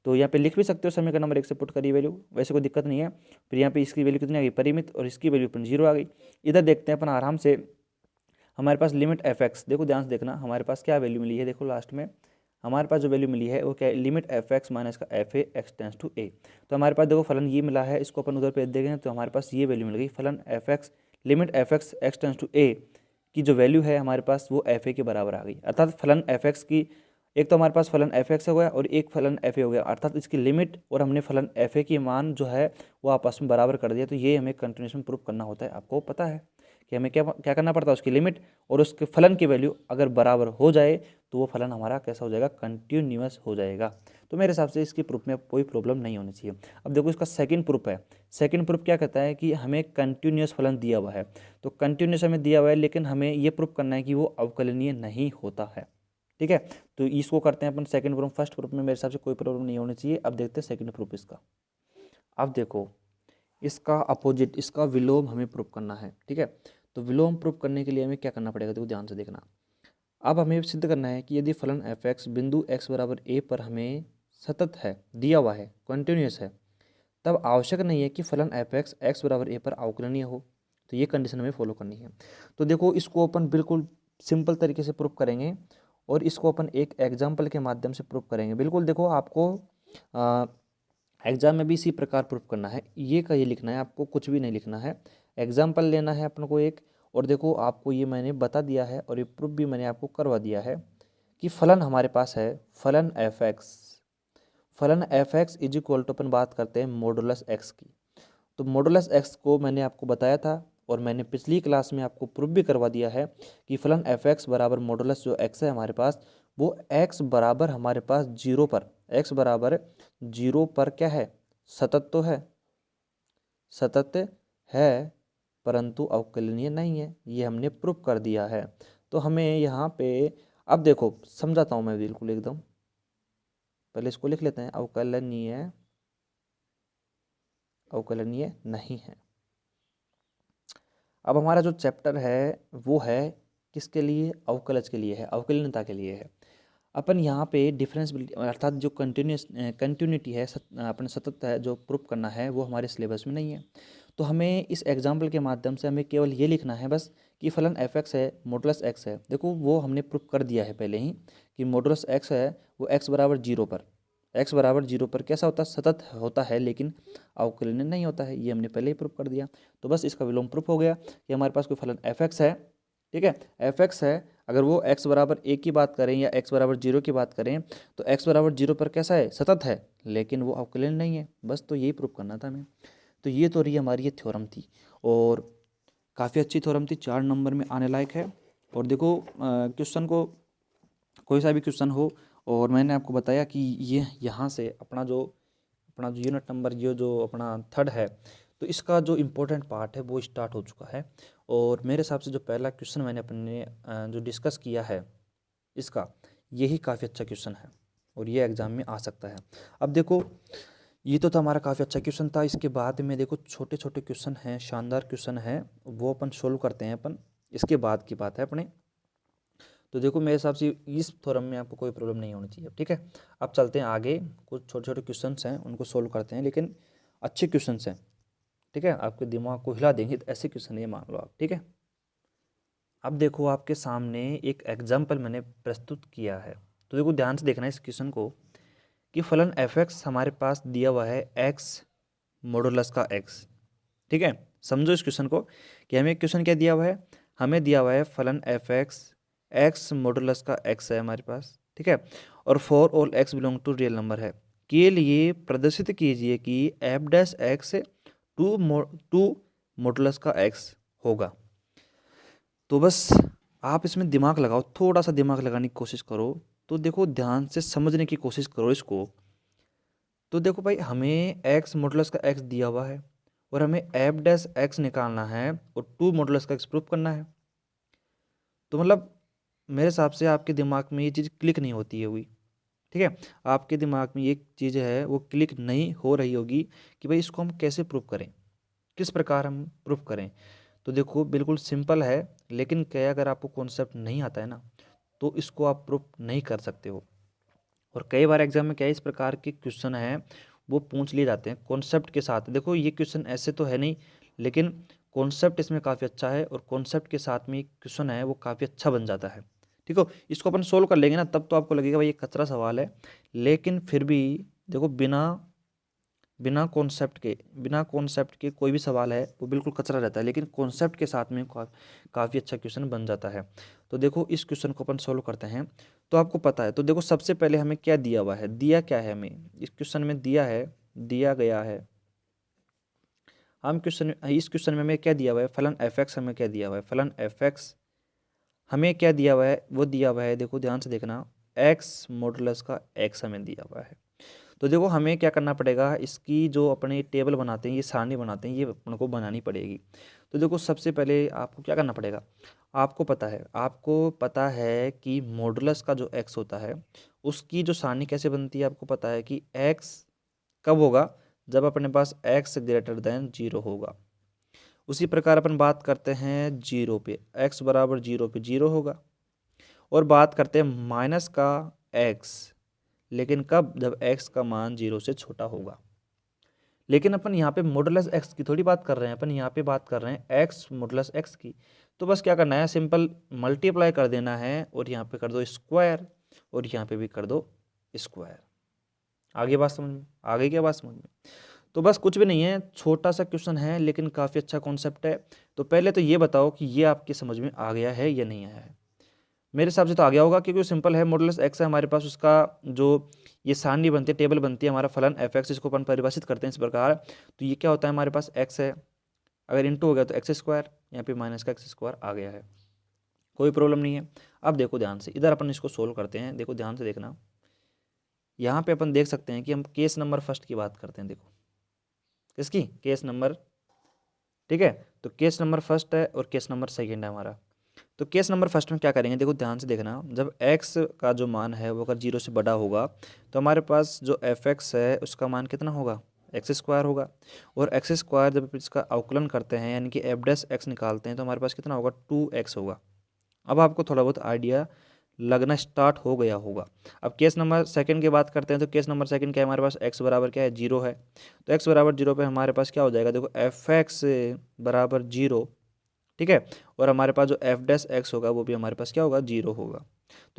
तो यहाँ पे लिख भी सकते हो समीकरण नंबर 1 से पुट करी वैल्यू, वैसे कोई दिक्कत नहीं है। फिर यहाँ पे इसकी वैल्यू कितनी आ गई, परिमित, और इसकी वैल्यू अपन 0 आ गई। इधर देखते हैं अपन आराम से, हमारे पास लिमिट f(x), देखो ध्यान से देखना हमारे पास क्या वैल्यू मिली है। देखो लास्ट में हमारे पास जो वैल्यू मिली है वो क्या है, लिमिट f(x) माइनस का fa x tends to a। तो हमारे पास देखो फलन ये मिला है, इसको अपन उधर पे देखें तो हमारे पास ये वैल्यू मिल गई, फलन f(x), limit f(x) x tends to a की जो वैल्यू है हमारे पास वो fa के बराबर आ गई। अर्थात फलन f(x) की, एक तो हमारे पास फलन f(x) हो गया और एक फलन fa हो गया, अर्थात इसकी लिमिट और हमने फलन fa की मान जो है वो आपस में बराबर कर दिया। तो ये हमें कंटिन्यूएशन प्रूफ करना होता है। आपको पता है कि हमें क्या क्या करना पड़ता है, उसकी लिमिट और उसके फलन की वैल्यू अगर बराबर हो जाए तो वो फलन हमारा कैसा हो जाएगा, कंटिन्यूअस हो जाएगा। तो मेरे हिसाब से इसकी प्रूफ में कोई प्रॉब्लम नहीं होनी चाहिए। अब देखो इसका सेकंड प्रूफ है। सेकंड प्रूफ क्या कहता है कि हमें कंटिन्यूअस फलन दिया हुआ है, तो कंटिन्यूअस हमें दिया हुआ है, लेकिन हमें ये प्रूफ करना है कि वो अवकलनीय नहीं होता है, ठीक है। तो इसको करते हैं अपन सेकंड प्रूफ। फर्स्ट प्रूफ में मेरे हिसाब से कोई प्रॉब्लम नहीं होनी चाहिए। अब देखते हैं सेकंड प्रूफ इसका। अब देखो इसका अपोजिट, इसका विलोम हमें प्रूफ करना है, ठीक है। तो विलोम प्रूफ करने के लिए हमें क्या करना पड़ेगा, देखो ध्यान से देखना। अब हमें सिद्ध करना है कि यदि फलन f(x) बिंदु x बराबर a पर हमें सतत है, दिया हुआ है, कंटिन्यूअस है, तब आवश्यक नहीं है कि फलन f(x) x बराबर a पर अवकलनीय हो। तो ये कंडीशन हमें फॉलो करनी है। तो देखो इसको अपन बिल्कुल सिंपल तरीके से प्रूफ करेंगे, और इसको अपन एक एग्जाम्पल के माध्यम से प्रूफ करेंगे। बिल्कुल देखो आपको एग्जाम में भी इसी प्रकार प्रूफ करना है, ये का ये लिखना है, आपको कुछ भी नहीं लिखना है। एग्जाम्पल लेना है अपन को एक, और देखो आपको ये मैंने बता दिया है और ये प्रूफ भी मैंने आपको करवा दिया है कि फलन हमारे पास है, फलन f(x), फलन f(x) इज इक्वल टू अपन बात करते हैं मॉडुलस x की। तो मॉडुलस x को मैंने आपको बताया था और मैंने पिछली क्लास में आपको प्रूफ भी करवा दिया है कि फलन f(x) बराबर मॉडुलस जो x है हमारे पास, वो x बराबर हमारे पास 0 पर, x बराबर 0 पर क्या है, सतत तो है, सतत है परंतु अवकलनीय नहीं है। ये हमने प्रूफ कर दिया है। तो हमें यहाँ पे अब देखो समझाता हूँ मैं बिल्कुल एकदम, पहले इसको लिख लेते हैं, अवकलनीय, अवकलनीय नहीं है। अब हमारा जो चैप्टर है वो है किसके लिए, अवकलज के लिए है, अवकलनीयता के लिए है। अपन यहाँ पे डिफरेंसबिलिटी अर्थात जो कंटिन्यूटी है, अपन सतत है जो प्रूफ करना है, वो हमारे सिलेबस में नहीं है। तो हमें इस एग्जाम्पल के माध्यम से हमें केवल ये लिखना है बस कि फलन f(x) है, मॉडुलस x है। देखो वो हमने प्रूफ कर दिया है पहले ही कि मॉडुलस x है वो x बराबर 0 पर, x बराबर 0 पर कैसा होता है, सतत होता है, लेकिन अवकलनीय नहीं होता है। ये हमने पहले ही प्रूफ कर दिया। तो बस इसका विलोम प्रूफ हो गया कि हमारे पास कोई फलन f(x) है, ठीक है, f(x) है, अगर वो x बराबर 1 की बात करें या x बराबर 0 की बात करें, तो x बराबर 0 पर कैसा है, सतत है, लेकिन वो अवकलनीय नहीं है। बस तो यही प्रूफ करना था हमें। तो ये तो रही हमारी ये थ्योरम थी, और काफ़ी अच्छी थ्योरम थी, 4 नंबर में आने लायक है। और देखो क्वेश्चन को कोई सा भी क्वेश्चन हो, और मैंने आपको बताया कि ये यहाँ से अपना जो यूनिट नंबर ये जो अपना 3rd है, तो इसका जो इम्पोर्टेंट पार्ट है वो स्टार्ट हो चुका है। और मेरे हिसाब से जो पहला क्वेश्चन मैंने अपने जो डिस्कस किया है इसका, यही काफ़ी अच्छा क्वेश्चन है और ये एग्ज़ाम में आ सकता है। अब देखो, ये तो था हमारा काफ़ी अच्छा क्वेश्चन था। इसके बाद में देखो छोटे छोटे क्वेश्चन हैं, शानदार क्वेश्चन हैं, वो अपन सोल्व करते हैं अपन, इसके बाद की बात है अपने। तो देखो मेरे हिसाब से इस थ्योरम में आपको कोई प्रॉब्लम नहीं होनी चाहिए, ठीक है। अब चलते हैं आगे, कुछ छोटे छोटे क्वेश्चन हैं उनको सोल्व करते हैं, लेकिन अच्छे क्वेश्चन हैं, ठीक है, आपके दिमाग को हिला देंगे, तो ऐसे क्वेश्चन ये मान लो आप, ठीक है। अब देखो आपके सामने एक एग्जाम्पल मैंने प्रस्तुत किया है, तो देखो ध्यान से देखना इस क्वेश्चन को कि फलन f(x) हमारे पास दिया हुआ है x मॉडुलस का x, ठीक है। समझो इस क्वेश्चन को कि हमें क्वेश्चन क्या दिया हुआ है, हमें दिया हुआ है फलन f(x), x मॉडुलस का x है हमारे पास, ठीक है, और for all x belong to real number है के लिए प्रदर्शित कीजिए कि f'(x) 2 मॉडुलस का x होगा। तो बस आप इसमें दिमाग लगाओ, थोड़ा सा दिमाग लगाने की कोशिश करो, तो देखो ध्यान से समझने की कोशिश करो इसको। तो देखो भाई, हमें x मॉडुलस का x दिया हुआ है और हमें f'(x) निकालना है और 2 मॉडुलस का x प्रूफ करना है। तो मतलब मेरे हिसाब से आपके दिमाग में ये चीज़ क्लिक नहीं होती है हुई, ठीक है। आपके दिमाग में ये चीज़ है वो क्लिक नहीं हो रही होगी कि भाई इसको हम कैसे प्रूफ करें, किस प्रकार हम प्रूफ करें। तो देखो बिल्कुल सिंपल है, लेकिन क्या अगर आपको कॉन्सेप्ट नहीं आता है ना, तो इसको आप प्रूफ नहीं कर सकते हो। और कई बार एग्जाम में क्या इस प्रकार के क्वेश्चन हैं वो पूछ लिए जाते हैं कॉन्सेप्ट के साथ। देखो ये क्वेश्चन ऐसे तो है नहीं, लेकिन कॉन्सेप्ट इसमें काफ़ी अच्छा है और कॉन्सेप्ट के साथ में क्वेश्चन है वो काफ़ी अच्छा बन जाता है, ठीक हो। इसको अपन सोल्व कर लेंगे ना, तब तो आपको लगेगा भाई ये कचरा सवाल है, लेकिन फिर भी देखो बिना कॉन्सेप्ट के कोई भी सवाल है वो बिल्कुल कचरा रहता है, लेकिन कॉन्सेप्ट के साथ में काफ़ी अच्छा क्वेश्चन बन जाता है। तो देखो इस क्वेश्चन को अपन सोल्व करते हैं। तो आपको पता है, तो देखो सबसे पहले हमें क्या दिया हुआ है, दिया क्या है हमें इस क्वेश्चन में, दिया गया है हम इस क्वेश्चन में हमें क्या दिया हुआ है, फलन f(x) हमें क्या दिया हुआ है, फलन f(x) हमें क्या दिया हुआ है, वो दिया हुआ है, देखो ध्यान से देखना, x मॉडुलस का x हमें दिया हुआ है। तो देखो हमें क्या करना पड़ेगा, इसकी जो अपने टेबल बनाते हैं, ये सारणी बनाते हैं, ये अपन को बनानी पड़ेगी। तो देखो सबसे पहले आपको क्या करना पड़ेगा, आपको पता है कि मॉडुलस का जो x होता है उसकी जो सारणी कैसे बनती है, आपको पता है कि x कब होगा, जब अपने पास x ग्रेटर देन 0 होगा। उसी प्रकार अपन बात करते हैं 0 पे, x बराबर 0 पे 0 होगा। और बात करते हैं माइनस का x, लेकिन कब, जब x का मान 0 से छोटा होगा। लेकिन अपन यहाँ पे मॉडुलस x की थोड़ी बात कर रहे हैं, अपन यहाँ पे बात कर रहे हैं x मॉडुलस x की। तो बस क्या करना है, सिंपल मल्टीप्लाई कर देना है और यहाँ पे कर दो स्क्वायर और यहाँ पे भी कर दो स्क्वायर। आगे बात समझ में, आगे क्या बात समझ में। तो बस कुछ भी नहीं है, छोटा सा क्वेश्चन है लेकिन काफ़ी अच्छा कॉन्सेप्ट है। तो पहले तो ये बताओ कि ये आपके समझ में आ गया है या नहीं आया है। मेरे हिसाब से तो आ गया होगा, क्योंकि सिंपल है, मॉडुलस x है हमारे पास, उसका जो ये सारणी बनती है, टेबल बनती है, हमारा फलन f(x), इसको अपन परिभाषित करते हैं इस प्रकार। तो ये क्या होता है, हमारे पास x है, अगर इंटू हो गया तो x², यहाँ पे माइनस का x² आ गया है, कोई प्रॉब्लम नहीं है। अब देखो ध्यान से, इधर अपन इसको सोल्व करते हैं, देखो ध्यान से देखना। यहाँ पे अपन देख सकते हैं कि हम केस नंबर फर्स्ट की बात करते हैं, देखो किसकी, केस नंबर, ठीक है। तो केस नंबर फर्स्ट है और केस नंबर सेकेंड है हमारा। तो केस नंबर फर्स्ट में क्या करेंगे, देखो ध्यान से देखना, जब x का जो मान है वो अगर 0 से बड़ा होगा तो हमारे पास जो f(x) है उसका मान कितना होगा, x² होगा। और x² जब इसका अवकलन करते हैं यानी कि f'(x) निकालते हैं तो हमारे पास कितना होगा, 2x होगा। अब आपको थोड़ा बहुत आइडिया लगना स्टार्ट हो गया होगा। अब केस नंबर सेकंड की बात करते हैं, तो केस नंबर सेकंड क्या है, हमारे पास x बराबर क्या है, 0 है। तो x बराबर 0 पे हमारे पास क्या हो जाएगा, देखो f(x) बराबर 0, ठीक है। और हमारे पास जो f'(x) होगा वो भी हमारे पास क्या होगा, 0 होगा।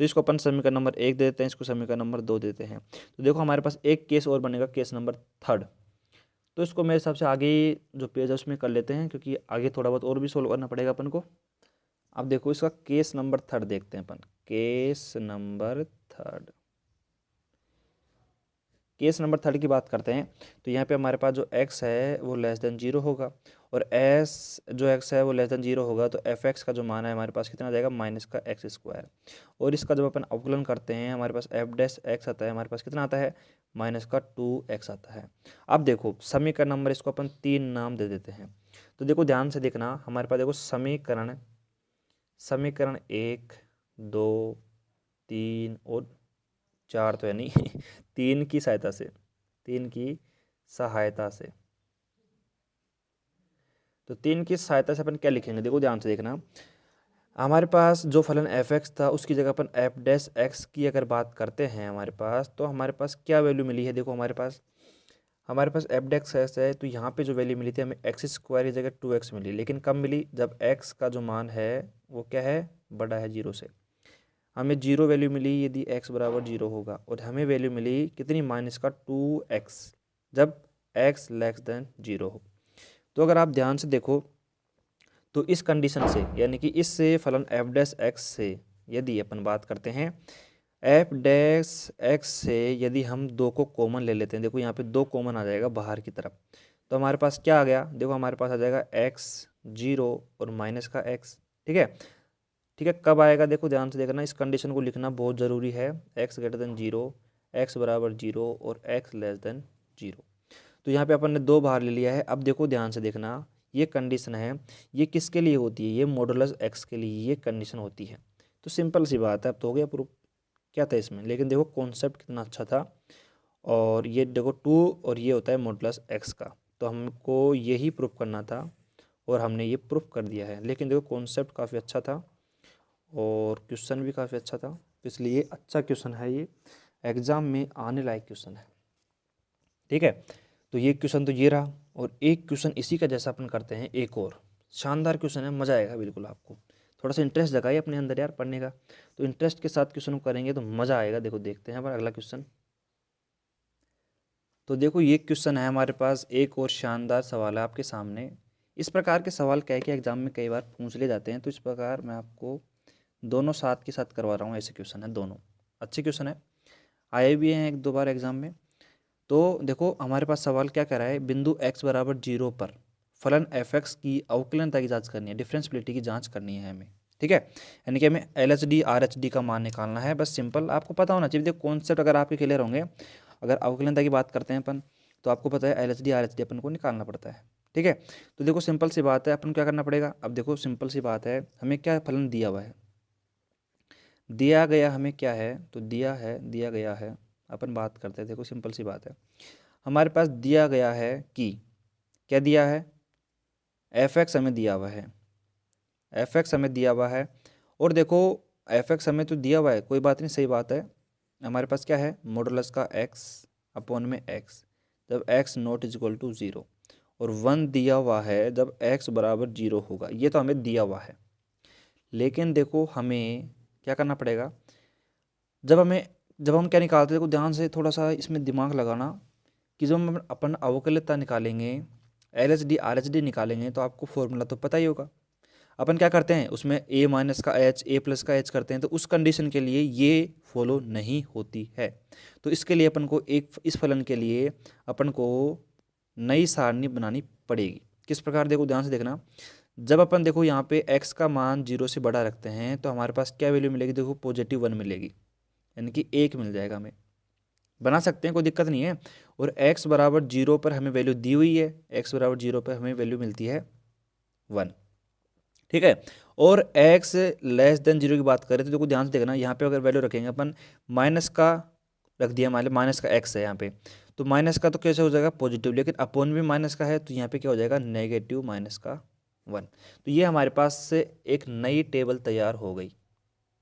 तो इसको अपन समीकरण नंबर 1 दे देते हैं, इसको समीकरण नंबर 2 देते हैं। तो देखो हमारे पास एक केस और बनेगा, केस नंबर 3rd। तो इसको मेरे हिसाब से आगे जो पेज है उसमें कर लेते हैं, क्योंकि आगे थोड़ा बहुत और भी सोल्व करना पड़ेगा अपन को। अब देखो इसका केस नंबर 3rd देखते हैं अपन, case number 3rd। Case number third की बात करते हैं तो यहाँ पे हमारे पास जो x है वो लेस देन 0 होगा और s जो x है वो लेस देन 0 होगा, तो fx का जो मान है हमारे पास कितना आ जाएगा माइनस का एक्स स्क्वायर। और इसका जब अपन अवकलन करते हैं हमारे पास f डैश x आता है, हमारे पास कितना आता है माइनस का 2x आता है। अब देखो समीकरण नंबर इसको अपन 3 नाम दे देते हैं। तो देखो ध्यान से देखना, हमारे पास देखो समीकरण 1, 2, 3 और 4 तो है नहीं तीन की सहायता से तो 3 की सहायता से अपन क्या लिखेंगे, देखो ध्यान से देखना। हमारे पास जो फलन f(x) था उसकी जगह अपन f डैश x की अगर बात करते हैं हमारे पास, तो हमारे पास क्या वैल्यू मिली है, देखो हमारे पास f डैश x है, तो यहाँ पे जो वैल्यू मिली थी हमें एक्स स्क्वायर की जगह 2x मिली, लेकिन कब मिली, जब x का जो मान है वो क्या है बड़ा है 0 से। हमें 0 वैल्यू मिली यदि x बराबर 0 होगा, और हमें वैल्यू मिली कितनी माइनस का 2x जब x लेस देन 0 हो। तो अगर आप ध्यान से देखो तो इस कंडीशन से यानी कि इससे फलन f डैश x से यदि अपन बात करते हैं f डैश x से यदि हम 2 को कॉमन ले लेते हैं, देखो यहाँ पे 2 कॉमन आ जाएगा बाहर की तरफ, तो हमारे पास क्या आ गया, देखो हमारे पास आ जाएगा x 0 और माइनस का x। ठीक है, ठीक है, कब आएगा, देखो ध्यान से देखना, इस कंडीशन को लिखना बहुत ज़रूरी है, x ग्रेटर देन 0, x बराबर 0 और x लेस देन 0। तो यहाँ पे अपन ने 2 बाहर ले लिया है। अब देखो ध्यान से देखना, ये कंडीशन है, ये किसके लिए होती है, ये मॉडुलस x के लिए ये कंडीशन होती है। तो सिंपल सी बात है, अब तो हो गया प्रूफ, क्या था इसमें, लेकिन देखो कॉन्सेप्ट कितना अच्छा था। और ये देखो 2 और ये होता है मॉडुलस x का, तो हमको यही प्रूफ करना था और हमने ये प्रूफ कर दिया है। लेकिन देखो कॉन्सेप्ट काफ़ी अच्छा था और क्वेश्चन भी काफ़ी अच्छा था, तो इसलिए अच्छा क्वेश्चन है, ये एग्ज़ाम में आने लायक क्वेश्चन है। ठीक है, तो ये क्वेश्चन तो ये रहा, और एक क्वेश्चन इसी का जैसा अपन करते हैं, एक और शानदार क्वेश्चन है, मज़ा आएगा बिल्कुल आपको। थोड़ा सा इंटरेस्ट जगाइए अपने अंदर यार पढ़ने का, तो इंटरेस्ट के साथ क्वेश्चन को करेंगे तो मज़ा आएगा। देखो देखते हैं अपन अगला क्वेश्चन। तो देखो ये क्वेश्चन है हमारे पास, एक और शानदार सवाल है आपके सामने। इस प्रकार के सवाल कह के एग्जाम में कई बार पूछ ले जाते हैं, तो इस प्रकार मैं आपको दोनों साथ के साथ करवा रहा हूँ, ऐसे क्वेश्चन है, दोनों अच्छे क्वेश्चन है, आए भी हैं 1-2 बार एग्जाम में। तो देखो हमारे पास सवाल क्या कह रहा है, बिंदु x बराबर 0 पर फलन f(x) की अवकलनता की जांच करनी है, डिफरेंशिएबिलिटी की जांच करनी है हमें। ठीक है, यानी कि हमें LHD RHD का मान निकालना है, बस सिंपल आपको पता होना चाहिए। देखो कॉन्सेप्ट अगर आपके क्लियर होंगे, अगर अवकलनता की बात करते हैं अपन, तो आपको पता है LHD RHD अपन को निकालना पड़ता है। ठीक है, तो देखो सिंपल सी बात है, अपन क्या करना पड़ेगा, अब देखो सिंपल सी बात है, हमें क्या फलन दिया हुआ है, दिया गया हमें क्या है, तो दिया गया है, अपन बात करते हैं, देखो सिंपल सी बात है, हमारे पास दिया गया है कि क्या दिया है, f(x) हमें दिया हुआ है, f(x) हमें दिया हुआ है, और देखो f(x) हमें तो दिया हुआ है, कोई बात नहीं, सही बात है, हमारे पास क्या है मॉडुलस का x अपॉन में x, जब x not is equal to 0, और 1 दिया हुआ है जब x बराबर 0 होगा, ये तो हमें दिया हुआ है। लेकिन देखो हमें क्या करना पड़ेगा, जब हम क्या निकालते हैं, देखो ध्यान से थोड़ा सा इसमें दिमाग लगाना, कि जब हम अपन अवकलनता निकालेंगे, LHD RHD निकालेंगे, तो आपको फॉर्मूला तो पता ही होगा। अपन क्या करते हैं उसमें a माइनस का h a प्लस का h करते हैं, तो उस कंडीशन के लिए ये फॉलो नहीं होती है। तो इसके लिए अपन को इस फलन के लिए अपन को नई सारणी बनानी पड़ेगी। किस प्रकार, देखो ध्यान से देखना, जब अपन देखो यहाँ पे x का मान 0 से बड़ा रखते हैं, तो हमारे पास क्या वैल्यू मिलेगी, देखो +1 मिलेगी, यानी कि 1 मिल जाएगा, हमें बना सकते हैं, कोई दिक्कत नहीं है। और x बराबर 0 पर हमें वैल्यू दी हुई है, x बराबर 0 पर हमें वैल्यू मिलती है 1। ठीक है, और x लेस देन 0 की बात करें तो देखो ध्यान से देखना, यहाँ पे अगर वैल्यू रखेंगे अपन, माइनस का रख दिया, मान लो माइनस का x है यहाँ पे, तो माइनस का तो कैसे हो जाएगा पॉजिटिव, लेकिन अपॉन भी माइनस का है, तो यहाँ पे क्या हो जाएगा नेगेटिव माइनस का 1। तो ये हमारे पास से एक नई टेबल तैयार हो गई।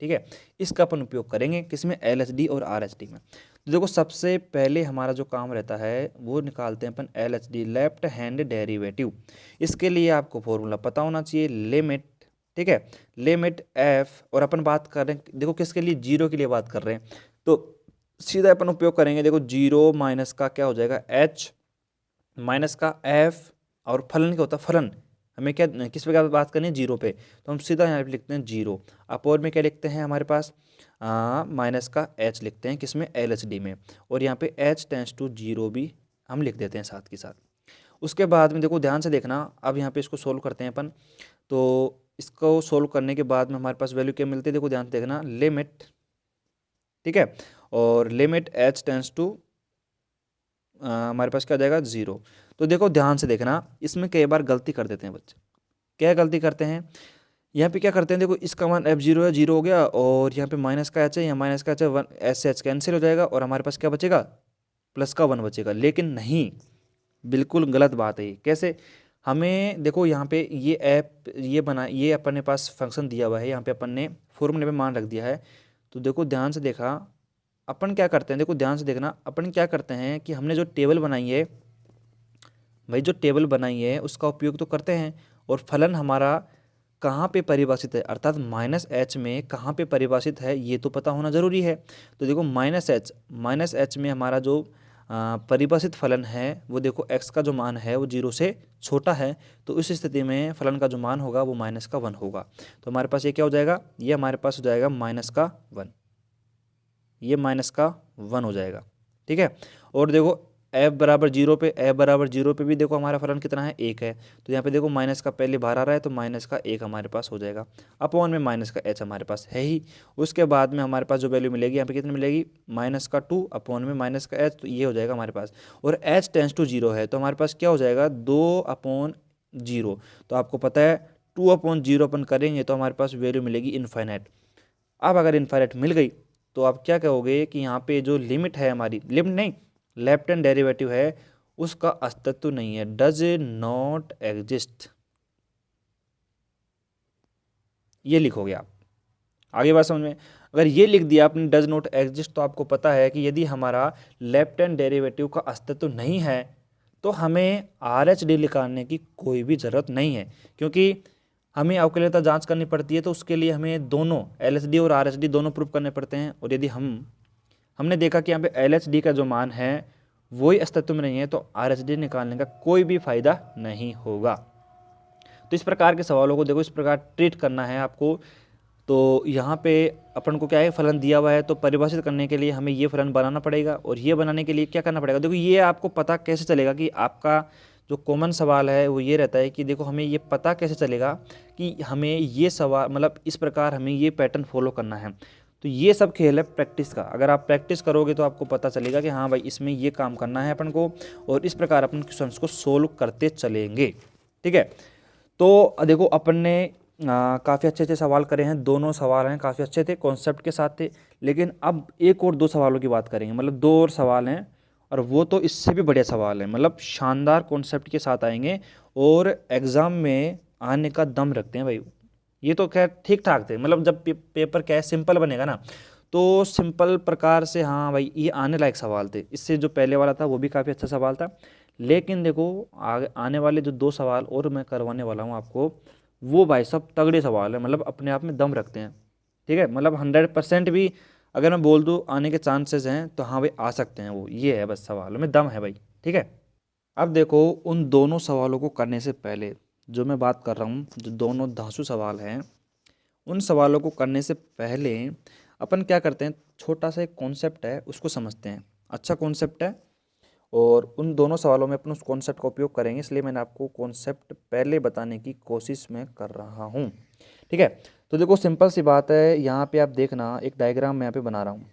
ठीक है, इसका अपन उपयोग करेंगे किसमें, LHD और RHD में। तो देखो सबसे पहले हमारा जो काम रहता है वो निकालते हैं अपन LHD, लेफ्ट हैंड डेरिवेटिव। इसके लिए आपको फॉर्मूला पता होना चाहिए, लिमिट, ठीक है, लिमिट f, और अपन बात कर रहे हैं देखो किसके लिए, 0 के लिए बात कर रहे हैं, तो सीधा अपन उपयोग करेंगे, देखो 0 माइनस का क्या हो जाएगा h माइनस का f, और फलन क्या होता है, फलन हमें क्या किस प्रकार बात करनी है, जीरो पे, तो हम सीधा यहाँ पे लिखते हैं जीरो। अपोन में क्या लिखते हैं हमारे पास माइनस का एच लिखते हैं, किसमें, LHD में, और यहाँ पे h टेंस टू जीरो भी हम लिख देते हैं साथ के साथ। उसके बाद में देखो ध्यान से देखना, अब यहाँ पे इसको सोल्व करते हैं अपन। तो इसको सोल्व करने के बाद में हमारे पास वैल्यू क्या मिलती है, देखो ध्यान से देखना, लिमिट, ठीक है, और लिमिट h टेंस टू हमारे पास क्या आ जाएगा, जीरो। तो देखो ध्यान से देखना, इसमें कई बार गलती कर देते हैं बच्चे। क्या गलती करते हैं, यहाँ पे क्या करते हैं, देखो इसका मान f0 है, जीरो हो गया, और यहाँ पे माइनस का h है, यहाँ माइनस का h है, वन एस एच कैंसिल हो जाएगा, और हमारे पास क्या बचेगा, प्लस का 1 बचेगा। लेकिन नहीं, बिल्कुल गलत बात है ये। कैसे, हमें देखो यहाँ पे ये ये अपने पास फंक्शन दिया हुआ है, यहाँ पे अपन ने फॉर्मूले में मान रख दिया है। तो देखो ध्यान से देखा, अपन क्या करते हैं, देखो ध्यान से देखना, अपन क्या करते हैं कि हमने जो टेबल बनाई है भाई, जो टेबल बनाई है उसका उपयोग तो करते हैं, और फलन हमारा कहाँ पे परिभाषित है, अर्थात -h में कहाँ पे परिभाषित है, ये तो पता होना ज़रूरी है। तो देखो -h में हमारा जो परिभाषित फलन है वो देखो x का जो मान है वो 0 से छोटा है, तो इस स्थिति में फलन का जो मान होगा वो -1 होगा। तो हमारे पास ये क्या हो जाएगा, ये हमारे पास हो जाएगा -1, ये -1 हो जाएगा, ठीक है। और देखो f बराबर जीरो पे भी देखो हमारा फलन कितना है, 1 है। तो यहाँ पे देखो माइनस का पहले बाहर आ रहा है, तो -1 हमारे पास हो जाएगा। अपॉन में -h हमारे पास है ही। उसके बाद में हमारे पास जो वैल्यू मिलेगी यहाँ पे कितनी मिलेगी, -2 अपॉन में -h, तो ये हो जाएगा हमारे पास। और h टेंस टू जीरो है, तो हमारे पास क्या हो जाएगा, 2/0। तो आपको पता है 2/0 अपन करेंगे तो हमारे पास वैल्यू मिलेगी इनफाइनाइट। अब अगर इनफाइनाइट मिल गई तो आप क्या कहोगे कि यहाँ पे जो लिमिट है हमारी, लिमिट नहीं, लेफ्ट हैंड डेरिवेटिव है, उसका अस्तित्व नहीं है, डज नॉट एग्जिस्ट, ये लिखोगे आप। आगे बात समझ में, अगर ये लिख दिया आपने डज नॉट एग्जिस्ट, तो आपको पता है कि यदि हमारा लेफ्ट हैंड डेरिवेटिव का अस्तित्व नहीं है तो हमें RH/D निकालने की कोई भी ज़रूरत नहीं है, क्योंकि हमें अवकलनीयता जांच करनी पड़ती है, तो उसके लिए हमें दोनों LHD और RH/D दोनों प्रूफ करने पड़ते हैं। और यदि हमने देखा कि यहाँ पे LHD का जो मान है वही अस्तित्व में नहीं है, तो RH/D निकालने का कोई भी फायदा नहीं होगा। तो इस प्रकार के सवालों को देखो इस प्रकार ट्रीट करना है आपको। तो यहाँ पे अपन को क्या है, फलन दिया हुआ है, तो परिभाषित करने के लिए हमें ये फलन बनाना पड़ेगा, और ये बनाने के लिए क्या करना पड़ेगा, देखो ये आपको पता कैसे चलेगा कि आपका जो कॉमन सवाल है वो ये रहता है कि देखो हमें ये पता कैसे चलेगा कि हमें ये सवाल, मतलब इस प्रकार हमें ये पैटर्न फॉलो करना है। तो ये सब खेल है प्रैक्टिस का। अगर आप प्रैक्टिस करोगे तो आपको पता चलेगा कि हाँ भाई इसमें ये काम करना है अपन को, और इस प्रकार अपन क्वेश्चंस को सोल्व करते चलेंगे, ठीक है। तो देखो अपन ने काफ़ी अच्छे सवाल करे हैं, दोनों सवाल हैं काफ़ी अच्छे थे, कॉन्सेप्ट के साथ थे। लेकिन अब एक और 2 सवालों की बात करेंगे, मतलब 2 और सवाल हैं, और वो तो इससे भी बढ़िया सवाल है, मतलब शानदार कॉन्सेप्ट के साथ आएंगे और एग्ज़ाम में आने का दम रखते हैं भाई। ये तो खैर ठीक ठाक थे, मतलब जब पेपर क्या है सिंपल बनेगा ना, तो सिंपल प्रकार से हाँ भाई ये आने लायक सवाल थे। इससे जो पहले वाला था वो भी काफ़ी अच्छा सवाल था। लेकिन देखो आगे आने वाले जो 2 सवाल और मैं करवाने वाला हूँ आपको, वो भाई सब तगड़े सवाल है, मतलब अपने आप में दम रखते हैं, ठीक है। मतलब 100% भी अगर मैं बोल दूँ आने के चांसेस हैं, तो हाँ भाई आ सकते हैं वो, ये है बस सवालों में दम है भाई, ठीक है। अब देखो उन दोनों सवालों को करने से पहले जो मैं बात कर रहा हूँ, जो दोनों धांसू सवाल हैं, उन सवालों को करने से पहले अपन क्या करते हैं, छोटा सा एक कॉन्सेप्ट है उसको समझते हैं। अच्छा कॉन्सेप्ट है, और उन दोनों सवालों में अपन उस कॉन्सेप्ट का उपयोग करेंगे, इसलिए मैंने आपको कॉन्सेप्ट पहले बताने की कोशिश में कर रहा हूँ, ठीक है। तो देखो सिंपल सी बात है, यहाँ पे आप देखना एक डायग्राम मैं यहाँ पे बना रहा हूँ,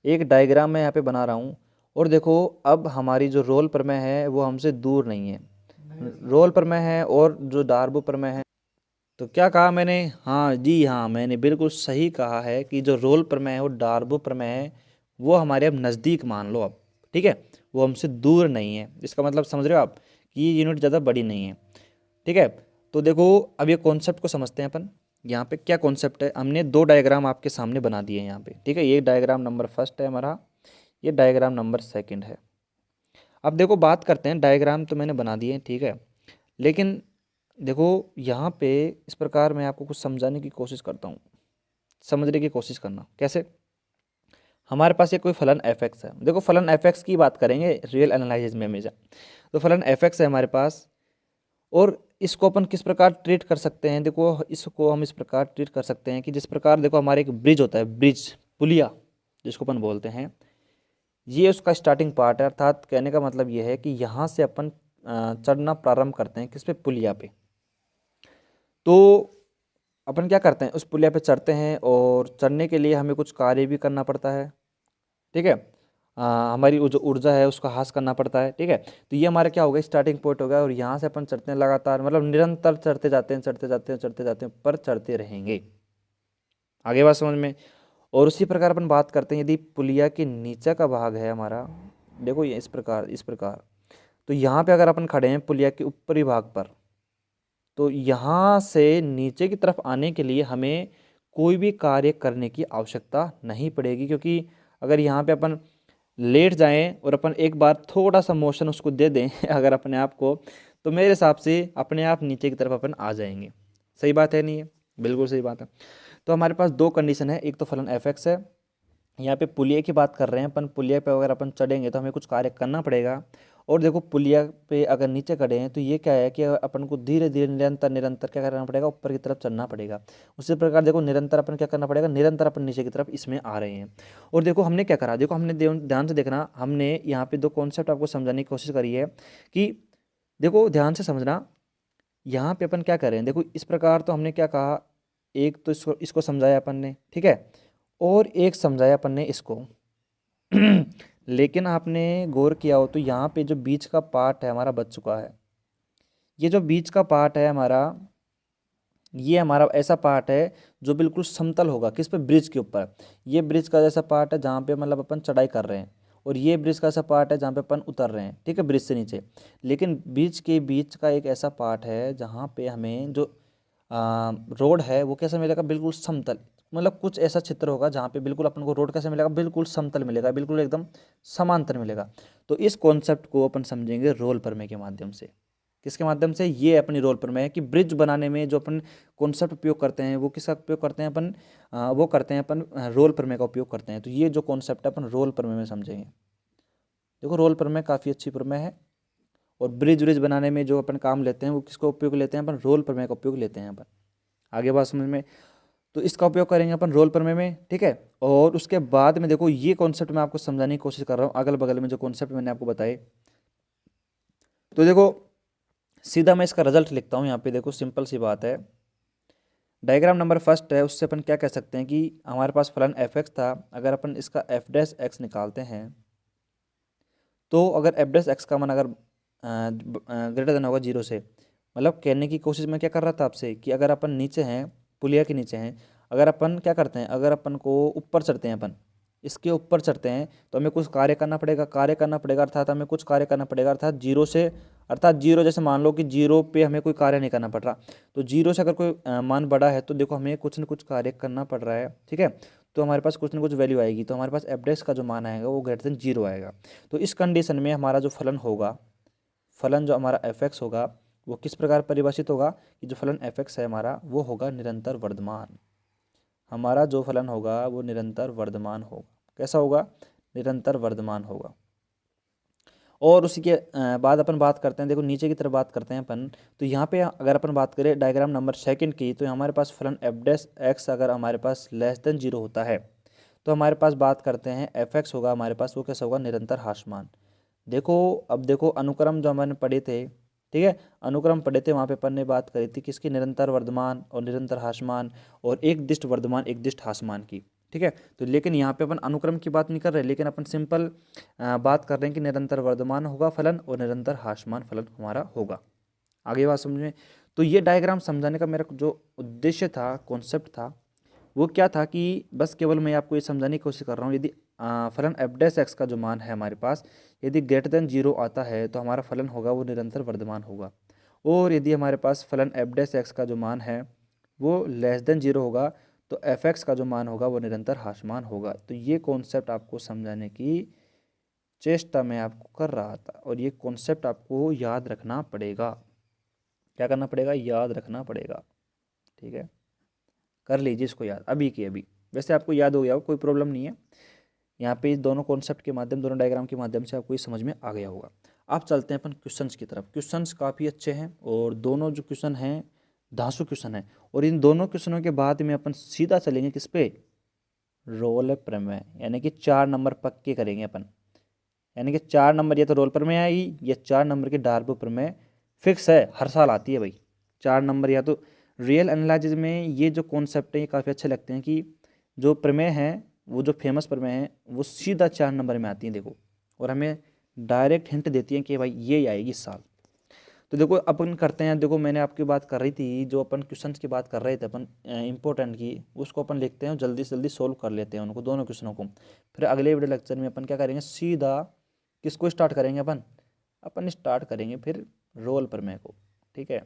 एक डायग्राम मैं यहाँ पे बना रहा हूँ। और देखो अब हमारी जो रोल प्रमेय है वो हमसे दूर नहीं है, रोल प्रमेय है और जो डार्बो प्रमेय है। तो क्या कहा मैंने, हाँ जी हाँ, मैंने बिल्कुल सही कहा है कि जो रोल प्रमेय है और डार्बो प्रमेय है वो हमारे अब नज़दीक मान लो अब, ठीक है, वो हमसे दूर नहीं है। इसका मतलब समझ रहे हो आप कि ये यूनिट ज़्यादा बड़ी नहीं है, ठीक है। तो देखो अब ये कॉन्सेप्ट को समझते हैं अपन। यहाँ पे क्या कॉन्सेप्ट है, हमने 2 डायग्राम आपके सामने बना दिए हैं यहाँ पे, ठीक है। ये डायग्राम नंबर 1 है हमारा, ये डायग्राम नंबर 2 है। अब देखो बात करते हैं, डायग्राम तो मैंने बना दिए हैं, ठीक है। लेकिन देखो यहाँ पे इस प्रकार मैं आपको कुछ समझाने की कोशिश करता हूँ, समझने की कोशिश करना। कैसे, हमारे पास ये कोई फलन f(x) है, देखो फलन f(x) की बात करेंगे रियल एनालिसिस में हमेशा। तो फलन f(x) है हमारे पास, और इसको अपन किस प्रकार ट्रीट कर सकते हैं, देखो इसको हम इस प्रकार ट्रीट कर सकते हैं कि जिस प्रकार देखो हमारे एक ब्रिज होता है, ब्रिज पुलिया जिसको अपन बोलते हैं, ये उसका स्टार्टिंग पार्ट है। अर्थात कहने का मतलब ये है कि यहाँ से अपन चढ़ना प्रारंभ करते हैं किस पे, पुलिया पे। तो अपन क्या करते हैं, उस पुलिया पे चढ़ते हैं और चढ़ने के लिए हमें कुछ कार्य भी करना पड़ता है, ठीक है। हमारी जो ऊर्जा है उसका ह्रास करना पड़ता है, ठीक है। तो ये हमारा क्या होगा, स्टार्टिंग पॉइंट होगा और यहाँ से अपन चढ़ते हैं लगातार, मतलब निरंतर चढ़ते जाते हैं, चढ़ते जाते हैं, चढ़ते जाते हैं, पर चढ़ते रहेंगे। आगे बात समझ में। और उसी प्रकार अपन बात करते हैं यदि पुलिया के नीचे का भाग है हमारा, देखो ये इस प्रकार तो यहाँ पे अगर अपन खड़े हैं पुलिया के ऊपरी भाग पर, तो यहाँ से नीचे की तरफ आने के लिए हमें कोई भी कार्य करने की आवश्यकता नहीं पड़ेगी, क्योंकि अगर यहाँ पे अपन लेट जाएं और अपन एक बार थोड़ा सा मोशन उसको दे दें अगर अपने आप को, तो मेरे हिसाब से अपने आप नीचे की तरफ अपन आ जाएंगे। सही बात है नहीं है, बिल्कुल सही बात है। तो हमारे पास दो कंडीशन है, एक तो फलन एफ एक्स है, यहाँ पे पुलिया की बात कर रहे हैं अपन, पुलिया पे अगर अपन चढ़ेंगे तो हमें कुछ कार्य करना पड़ेगा। और देखो पुलिया पे अगर नीचे खड़े हैं तो ये क्या है कि अपन को धीरे धीरे निरंतर निरंतर क्या करना पड़ेगा, ऊपर की तरफ चढ़ना पड़ेगा। उसी प्रकार देखो निरंतर अपन क्या करना पड़ेगा, निरंतर अपन नीचे की तरफ इसमें आ रहे हैं। और देखो हमने क्या करा, देखो हमने ध्यान से देखना, हमने यहाँ पे दो कॉन्सेप्ट आपको समझाने की कोशिश करी है कि देखो ध्यान से समझना, यहाँ पे अपन क्या करें, देखो इस प्रकार तो हमने क्या कहा, एक तो इसको समझाया अपन ने, ठीक है, और एक समझाया अपन ने इसको लेकिन आपने गौर किया हो तो यहाँ पे जो बीच का पार्ट है हमारा बच चुका है। ये जो बीच का पार्ट है हमारा, ये हमारा ऐसा पार्ट है जो बिल्कुल समतल होगा, किस पे, ब्रिज के ऊपर। ये ब्रिज का जैसा पार्ट है जहाँ पे मतलब अपन चढ़ाई कर रहे हैं, और ये ब्रिज का ऐसा पार्ट है जहाँ पे अपन उतर रहे हैं, ठीक है, ब्रिज से नीचे। लेकिन ब्रिज के बीच का एक ऐसा पार्ट है जहाँ पे हमें जो रोड है वो कैसा मिलेगा, बिल्कुल समतल। मतलब कुछ ऐसा चित्र होगा जहाँ पे बिल्कुल अपन को रोड कैसे मिलेगा, बिल्कुल समतल मिलेगा, बिल्कुल एकदम समांतर मिलेगा। तो इस कॉन्सेप्ट को अपन समझेंगे रोल प्रमेय के माध्यम से। किसके माध्यम से, ये अपनी रोल प्रमेय है कि ब्रिज बनाने में जो अपन कॉन्सेप्ट उपयोग करते हैं वो किसका उपयोग करते हैं अपन, वो करते हैं अपन रोल प्रमेय का उपयोग करते हैं। तो ये जो कॉन्सेप्ट है अपन रोल प्रमेय में समझेंगे। देखो रोल प्रमेय काफ़ी अच्छी प्रमेय है, और ब्रिज बनाने में जो अपन काम लेते हैं वो किसका उपयोग लेते हैं, अपन रोल प्रमेय का उपयोग लेते हैं अपन। आगे बात समझ में। तो इसका उपयोग करेंगे अपन रोल प्रमेय में, ठीक है। और उसके बाद में देखो ये कॉन्सेप्ट मैं आपको समझाने की कोशिश कर रहा हूँ, अगल बगल में जो कॉन्सेप्ट मैंने आपको बताए। तो देखो सीधा मैं इसका रिजल्ट लिखता हूँ यहाँ पे, देखो सिंपल सी बात है। डायग्राम नंबर फर्स्ट है, उससे अपन क्या कह सकते हैं कि हमारे पास फलन एफ एक्स था, अगर अपन इसका एफ डैश एक्स निकालते हैं तो अगर एफ डैश एक्स का मान अगर ग्रेटर देन होगा 0 से, मतलब कहने की कोशिश मैं क्या कर रहा था आपसे कि अगर अपन नीचे हैं, पुलिया के नीचे हैं, अगर अपन क्या करते हैं, अगर अपन को ऊपर चढ़ते हैं, अपन इसके ऊपर चढ़ते हैं तो हमें कुछ कार्य करना पड़ेगा, अर्थात हमें कुछ कार्य करना पड़ेगा, अर्थात 0 से, अर्थात 0 जैसे मान लो कि 0 पे हमें कोई कार्य नहीं करना पड़ रहा, तो 0 से अगर कोई मान बड़ा है तो देखो हमें कुछ न कुछ कार्य करना पड़ रहा है, ठीक है। तो हमारे पास कुछ न कुछ वैल्यू आएगी, तो हमारे पास एफ डैश का जो मान आएगा वो ग्रेटर देन 0 आएगा। तो इस कंडीशन में हमारा जो फलन होगा, फलन जो हमारा एफ एक्स होगा वो किस प्रकार परिभाषित होगा कि जो फलन एफ एक्स है हमारा वो होगा निरंतर वर्धमान। हमारा जो फलन होगा वो निरंतर वर्धमान होगा। कैसा होगा, निरंतर वर्धमान होगा। और उसी के बाद अपन बात करते हैं, देखो नीचे की तरफ बात करते हैं अपन, तो यहाँ पे अगर अपन बात करें डायग्राम नंबर सेकंड की, तो हमारे पास फलन एफ डैश एक्स अगर हमारे पास लेस देन 0 होता है तो हमारे पास बात करते हैं एफ एक्स होगा हमारे पास, वो कैसा होगा, निरंतर ह्रासमान। देखो अब देखो अनुक्रम जो हमने पढ़े थे, ठीक है, अनुक्रम पढ़े थे, वहाँ पे अपन ने बात करी थी किसकी, निरंतर वर्धमान और निरंतर ह्रासमान, और एक दिष्ट वर्धमान एक दिष्ट ह्रासमान की, ठीक है। तो लेकिन यहाँ पे अपन अनुक्रम की बात नहीं कर रहे, लेकिन अपन सिंपल बात कर रहे हैं कि निरंतर वर्धमान होगा फलन और निरंतर ह्रासमान फलन हमारा होगा। आगे बात समझ में। तो ये डायग्राम समझाने का मेरा जो उद्देश्य था, कॉन्सेप्ट था, वो क्या था कि बस केवल मैं आपको ये समझाने की कोशिश कर रहा हूँ, यदि फलन एफ डैश एक्स का जो मान है हमारे पास यदि ग्रेटर देन 0 आता है तो हमारा फलन होगा वो निरंतर वर्धमान होगा, और यदि हमारे पास फलन एफ डैश एक्स का जो मान है वो लेस देन 0 होगा तो एफ एक्स का जो मान होगा वो निरंतर ह्रासमान होगा। तो ये कॉन्सेप्ट आपको समझाने की चेष्टा मैं आपको कर रहा था, और ये कॉन्सेप्ट आपको याद रखना पड़ेगा। क्या करना पड़ेगा, याद रखना पड़ेगा, ठीक है। कर लीजिए इसको याद अभी के अभी, वैसे आपको याद हो गया हो, कोई प्रॉब्लम नहीं है। यहाँ पे इस दोनों कॉन्सेप्ट के माध्यम, दोनों डायग्राम के माध्यम से आपको ये समझ में आ गया होगा। आप चलते हैं अपन क्वेश्चंस की तरफ। क्वेश्चंस काफ़ी अच्छे हैं और दोनों जो क्वेश्चन हैं धांसू क्वेश्चन है, और इन दोनों क्वेश्चनों के बाद में अपन सीधा चलेंगे किस पे, रोल प्रमेय, यानी कि 4 नंबर पक्के करेंगे अपन। यानी कि 4 नंबर या तो रोल प्रमेय आएगी या 4 नंबर की डार्बो प्रमेय फिक्स है, हर साल आती है भाई 4 नंबर। या तो रियल एनालिसिस में ये जो कॉन्सेप्ट है ये काफ़ी अच्छे लगते हैं कि जो प्रमेय हैं वो जो फेमस प्रमेय हैं वो सीधा 4 नंबर में आती हैं देखो, और हमें डायरेक्ट हिंट देती हैं कि भाई ये आएगी इस साल। तो देखो अपन करते हैं, देखो मैंने आपकी बात कर रही थी, जो अपन क्वेश्चंस की बात कर रहे थे अपन इंपॉर्टेंट की, उसको अपन लिखते हैं जल्दी से जल्दी सोल्व कर लेते हैं उनको दोनों क्वेश्चनों को। फिर अगले वीडियो लेक्चर में अपन क्या करेंगे, सीधा किसको स्टार्ट करेंगे, अपन स्टार्ट करेंगे फिर रोल प्रमेय को। ठीक है,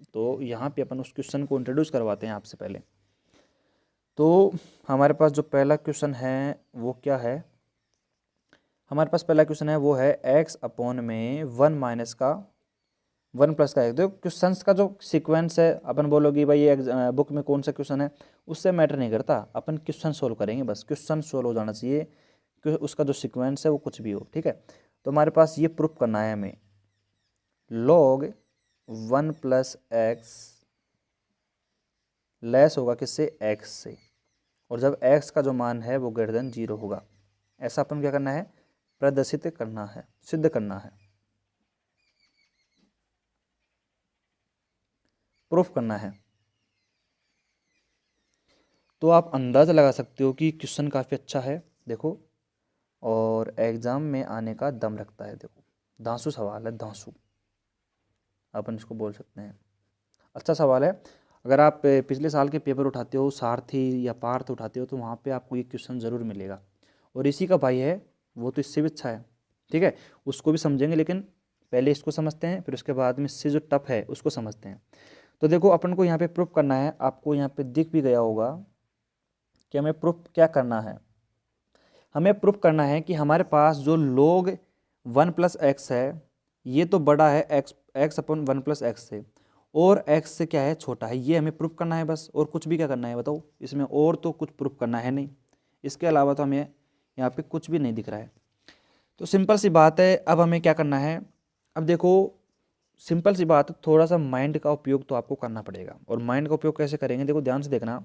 तो यहाँ पे अपन उस क्वेश्चन को इंट्रोड्यूस करवाते हैं आपसे पहले। तो हमारे पास जो पहला क्वेश्चन है वो क्या है, हमारे पास पहला क्वेश्चन है वो है x अपॉन में 1 माइनस का 1 प्लस का x। देखो क्वेश्चंस का जो सीक्वेंस है, अपन बोलोगे भाई ये बुक में कौन सा क्वेश्चन है, उससे मैटर नहीं करता, अपन क्वेश्चन सोल्व करेंगे बस, क्वेश्चन सोल्व हो जाना चाहिए कि उसका जो सीक्वेंस है वो कुछ भी हो। ठीक है, तो हमारे पास ये प्रूफ करना है हमें, log 1 प्लस एक्स लेस होगा किससे, x से, और जब x का जो मान है वो ग्रेटर देन 0 होगा। ऐसा अपन क्या करना है, प्रदर्शित करना है, सिद्ध करना है, प्रूफ करना है। तो आप अंदाज़ा लगा सकते हो कि क्वेश्चन काफ़ी अच्छा है देखो, और एग्ज़ाम में आने का दम रखता है। देखो धांसू सवाल है, धांसू अपन इसको बोल सकते हैं, अच्छा सवाल है। अगर आप पिछले साल के पेपर उठाते हो, सारथी या पार्थ उठाते हो, तो वहाँ पे आपको ये क्वेश्चन ज़रूर मिलेगा। और इसी का भाई है वो तो इससे भी अच्छा है। ठीक है, उसको भी समझेंगे, लेकिन पहले इसको समझते हैं, फिर उसके बाद में इससे जो टफ है उसको समझते हैं। तो देखो अपन को यहाँ पे प्रूफ करना है, आपको यहाँ पे दिख भी गया होगा कि हमें प्रूफ क्या करना है। हमें प्रूफ करना है कि हमारे पास जो log 1 प्लस एक्स है ये तो बड़ा है एक्स अपॉन 1 प्लस एक्स से, और x से क्या है, छोटा है। ये हमें प्रूफ करना है बस, और कुछ भी क्या करना है बताओ इसमें, और तो कुछ प्रूफ करना है नहीं, इसके अलावा तो हमें यहाँ पे कुछ भी नहीं दिख रहा है। तो सिंपल सी बात है, अब हमें क्या करना है, अब देखो सिंपल सी बात है, थोड़ा सा माइंड का उपयोग तो आपको करना पड़ेगा। और माइंड का उपयोग कैसे करेंगे, देखो ध्यान से देखना।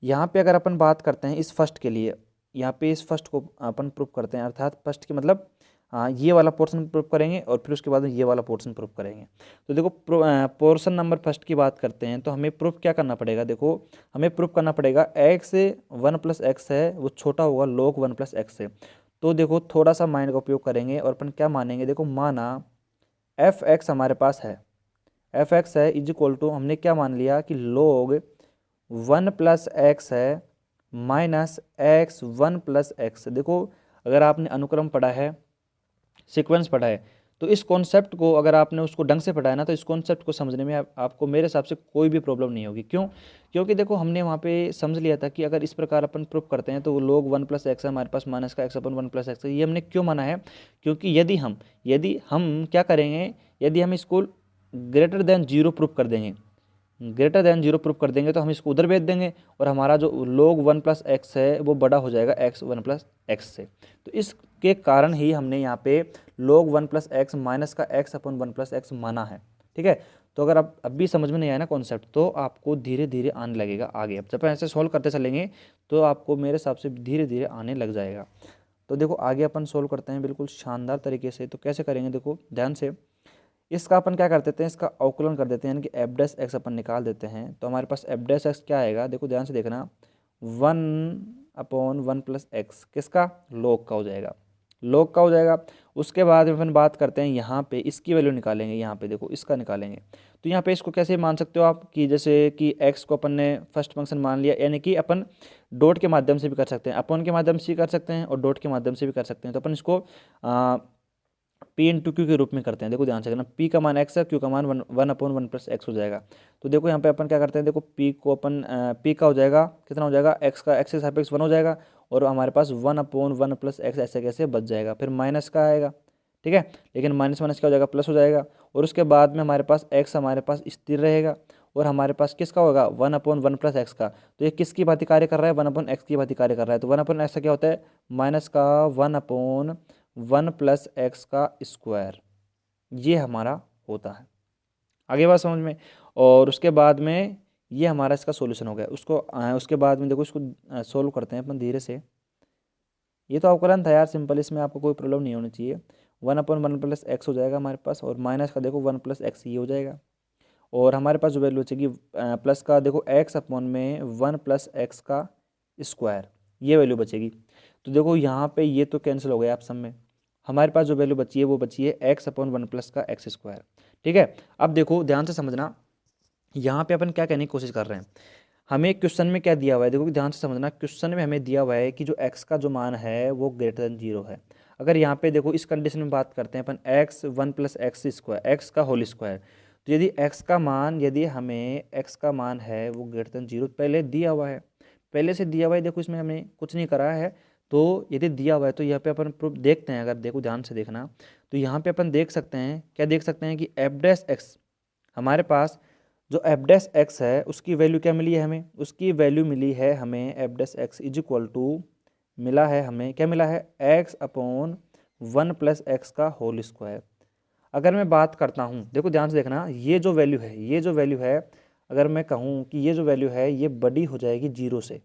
यहाँ पे अगर अपन बात करते हैं इस फर्स्ट के लिए, यहाँ पे इस फर्स्ट को अपन प्रूफ करते हैं, अर्थात फर्स्ट की मतलब ये वाला पोर्शन प्रूफ करेंगे और फिर उसके बाद ये वाला पोर्शन प्रूफ करेंगे। तो देखो पोर्शन नंबर फर्स्ट की बात करते हैं, तो हमें प्रूफ क्या करना पड़ेगा, देखो हमें प्रूफ करना पड़ेगा x 1 प्लस एक्स है वो छोटा होगा log 1 प्लस एक्स से। तो देखो थोड़ा सा माइंड का उपयोग करेंगे और अपन क्या मानेंगे, देखो माना एफ एक्स हमारे पास है, एफ एक्स है इज इक्वल टू, हमने क्या मान लिया कि log 1 प्लस एक्स है माइनस एक्स 1 प्लस एक्स। देखो अगर आपने अनुक्रम पढ़ा है, सीक्वेंस पढ़ा है, तो इस कॉन्सेप्ट को अगर आपने उसको ढंग से पढ़ा है ना, तो इस कॉन्सेप्ट को समझने में आपको मेरे हिसाब से कोई भी प्रॉब्लम नहीं होगी। क्यों, क्योंकि देखो हमने वहाँ पे समझ लिया था कि अगर इस प्रकार अपन प्रूफ करते हैं तो log 1 प्लस एक्स है हमारे पास माइनस का एक्स अपन 1 प्लस एक्स है। ये हमने क्यों माना है, क्योंकि यदि हम क्या करेंगे, यदि हम इसको ग्रेटर देन 0 प्रूफ कर देंगे, ग्रेटर देन 0 प्रूफ कर देंगे, तो हम इसको उधर भेज देंगे और हमारा जो log 1 प्लस एक्स है वो बड़ा हो जाएगा x 1 प्लस एक्स से। तो इसके कारण ही हमने यहाँ पे log 1 प्लस एक्स माइनस का x अपन 1 प्लस एक्स माना है। ठीक है, तो अगर अब भी समझ में नहीं आया ना कॉन्सेप्ट, तो आपको धीरे धीरे आने लगेगा आगे। अब जब ऐसे सॉल्व करते चलेंगे तो आपको मेरे हिसाब से धीरे धीरे आने लग जाएगा। तो देखो आगे अपन सोल्व करते हैं बिल्कुल शानदार तरीके से। तो कैसे करेंगे, देखो ध्यान से, इसका अपन क्या कर देते हैं, इसका अवकलन कर देते हैं, यानी कि एफ डैश एक्स अपन निकाल देते हैं। तो हमारे पास एफ डैश एक्स क्या आएगा, देखो ध्यान से देखना, 1 अपॉन 1 प्लस एक्स किसका, log का हो जाएगा, log का हो जाएगा। उसके बाद अपन बात करते हैं यहाँ पे इसकी वैल्यू निकालेंगे, यहाँ पे देखो इसका निकालेंगे। तो यहाँ पे इसको कैसे मान सकते हो आप कि जैसे कि x को अपन ने फर्स्ट फंक्शन मान लिया, यानी कि अपन डॉट के माध्यम से भी कर सकते हैं, अपॉन के माध्यम से भी कर सकते हैं और डॉट के माध्यम से भी कर सकते हैं। तो अपन इसको पी इंटू क्यू के रूप में करते हैं। देखो ध्यान से करना, पी का मान एक्स है, क्यू का मान 1 अपॉन 1 प्लस एक्स हो जाएगा। तो देखो यहाँ पे अपन क्या करते हैं, देखो पी को अपन पी का हो जाएगा कितना हो जाएगा, एक्स का एक्स के सापेक्ष 1 हो जाएगा, और हमारे पास 1 अपॉन 1 प्लस एक्स ऐसे कैसे बच जाएगा, फिर माइनस का आएगा। ठीक है, लेकिन माइनस माइनस क्या हो जाएगा, प्लस हो जाएगा, और उसके बाद में हमारे पास एक्स हमारे पास स्थिर रहेगा, और हमारे पास किसका होगा, 1 अपॉन 1 प्लस एक्स का। तो ये किसकी भांति कार्य कर रहा है, 1 अपॉन एक्स की भांति कार्य कर रहा है। तो 1 अपॉन एक्स का क्या होता है, माइनस का 1 अपॉन 1 प्लस एक्स का स्क्वायर। ये हमारा होता है। आगे बात समझ में। और उसके बाद में ये हमारा इसका सॉल्यूशन हो गया। उसके बाद में देखो इसको सोल्व करते हैं अपन धीरे से। ये तो अवकलन था यार सिंपल, इसमें आपको कोई प्रॉब्लम नहीं होनी चाहिए। 1/1 + x हो जाएगा हमारे पास, और माइनस का देखो 1 + x ये हो जाएगा। और हमारे पास जो वैल्यू बचेगी प्लस का देखो x/(1 + x²) ये वैल्यू बचेगी। तो देखो यहाँ पे ये तो कैंसिल हो गया आप सब में। हमारे पास जो वैल्यू बची है वो बची है x/(1 + x²). ठीक है, अब देखो ध्यान से समझना, यहाँ पे अपन क्या कहने की कोशिश कर रहे हैं। हमें क्वेश्चन में क्या दिया हुआ है, देखो ध्यान से समझना। क्वेश्चन में हमें दिया हुआ है कि जो x का जो मान है वो ग्रेटर देन 0 है। अगर यहाँ पे देखो इस कंडीशन में बात करते हैं अपन x1 + x², x का होल स्क्वायर। तो यदि हमें x का मान है वो ग्रेटर देन 0 पहले दिया हुआ है, पहले से दिया हुआ है। देखो इसमें हमने कुछ नहीं करा है। तो यदि दिया हुआ है तो यहाँ पे अपन प्रूफ देखते हैं। अगर देखो ध्यान से देखना, तो यहाँ पे अपन देख सकते हैं, क्या देख सकते हैं कि f' हमारे पास जो f' है उसकी वैल्यू क्या मिली है हमें, उसकी वैल्यू मिली है हमें f' मिला है हमें, क्या मिला है x/(1 + x का होल स्क्वायर। अगर मैं बात करता हूँ, देखो ध्यान से देखना, ये जो वैल्यू है अगर मैं कहूँ कि ये जो वैल्यू है ये बड़ी हो जाएगी 0 से।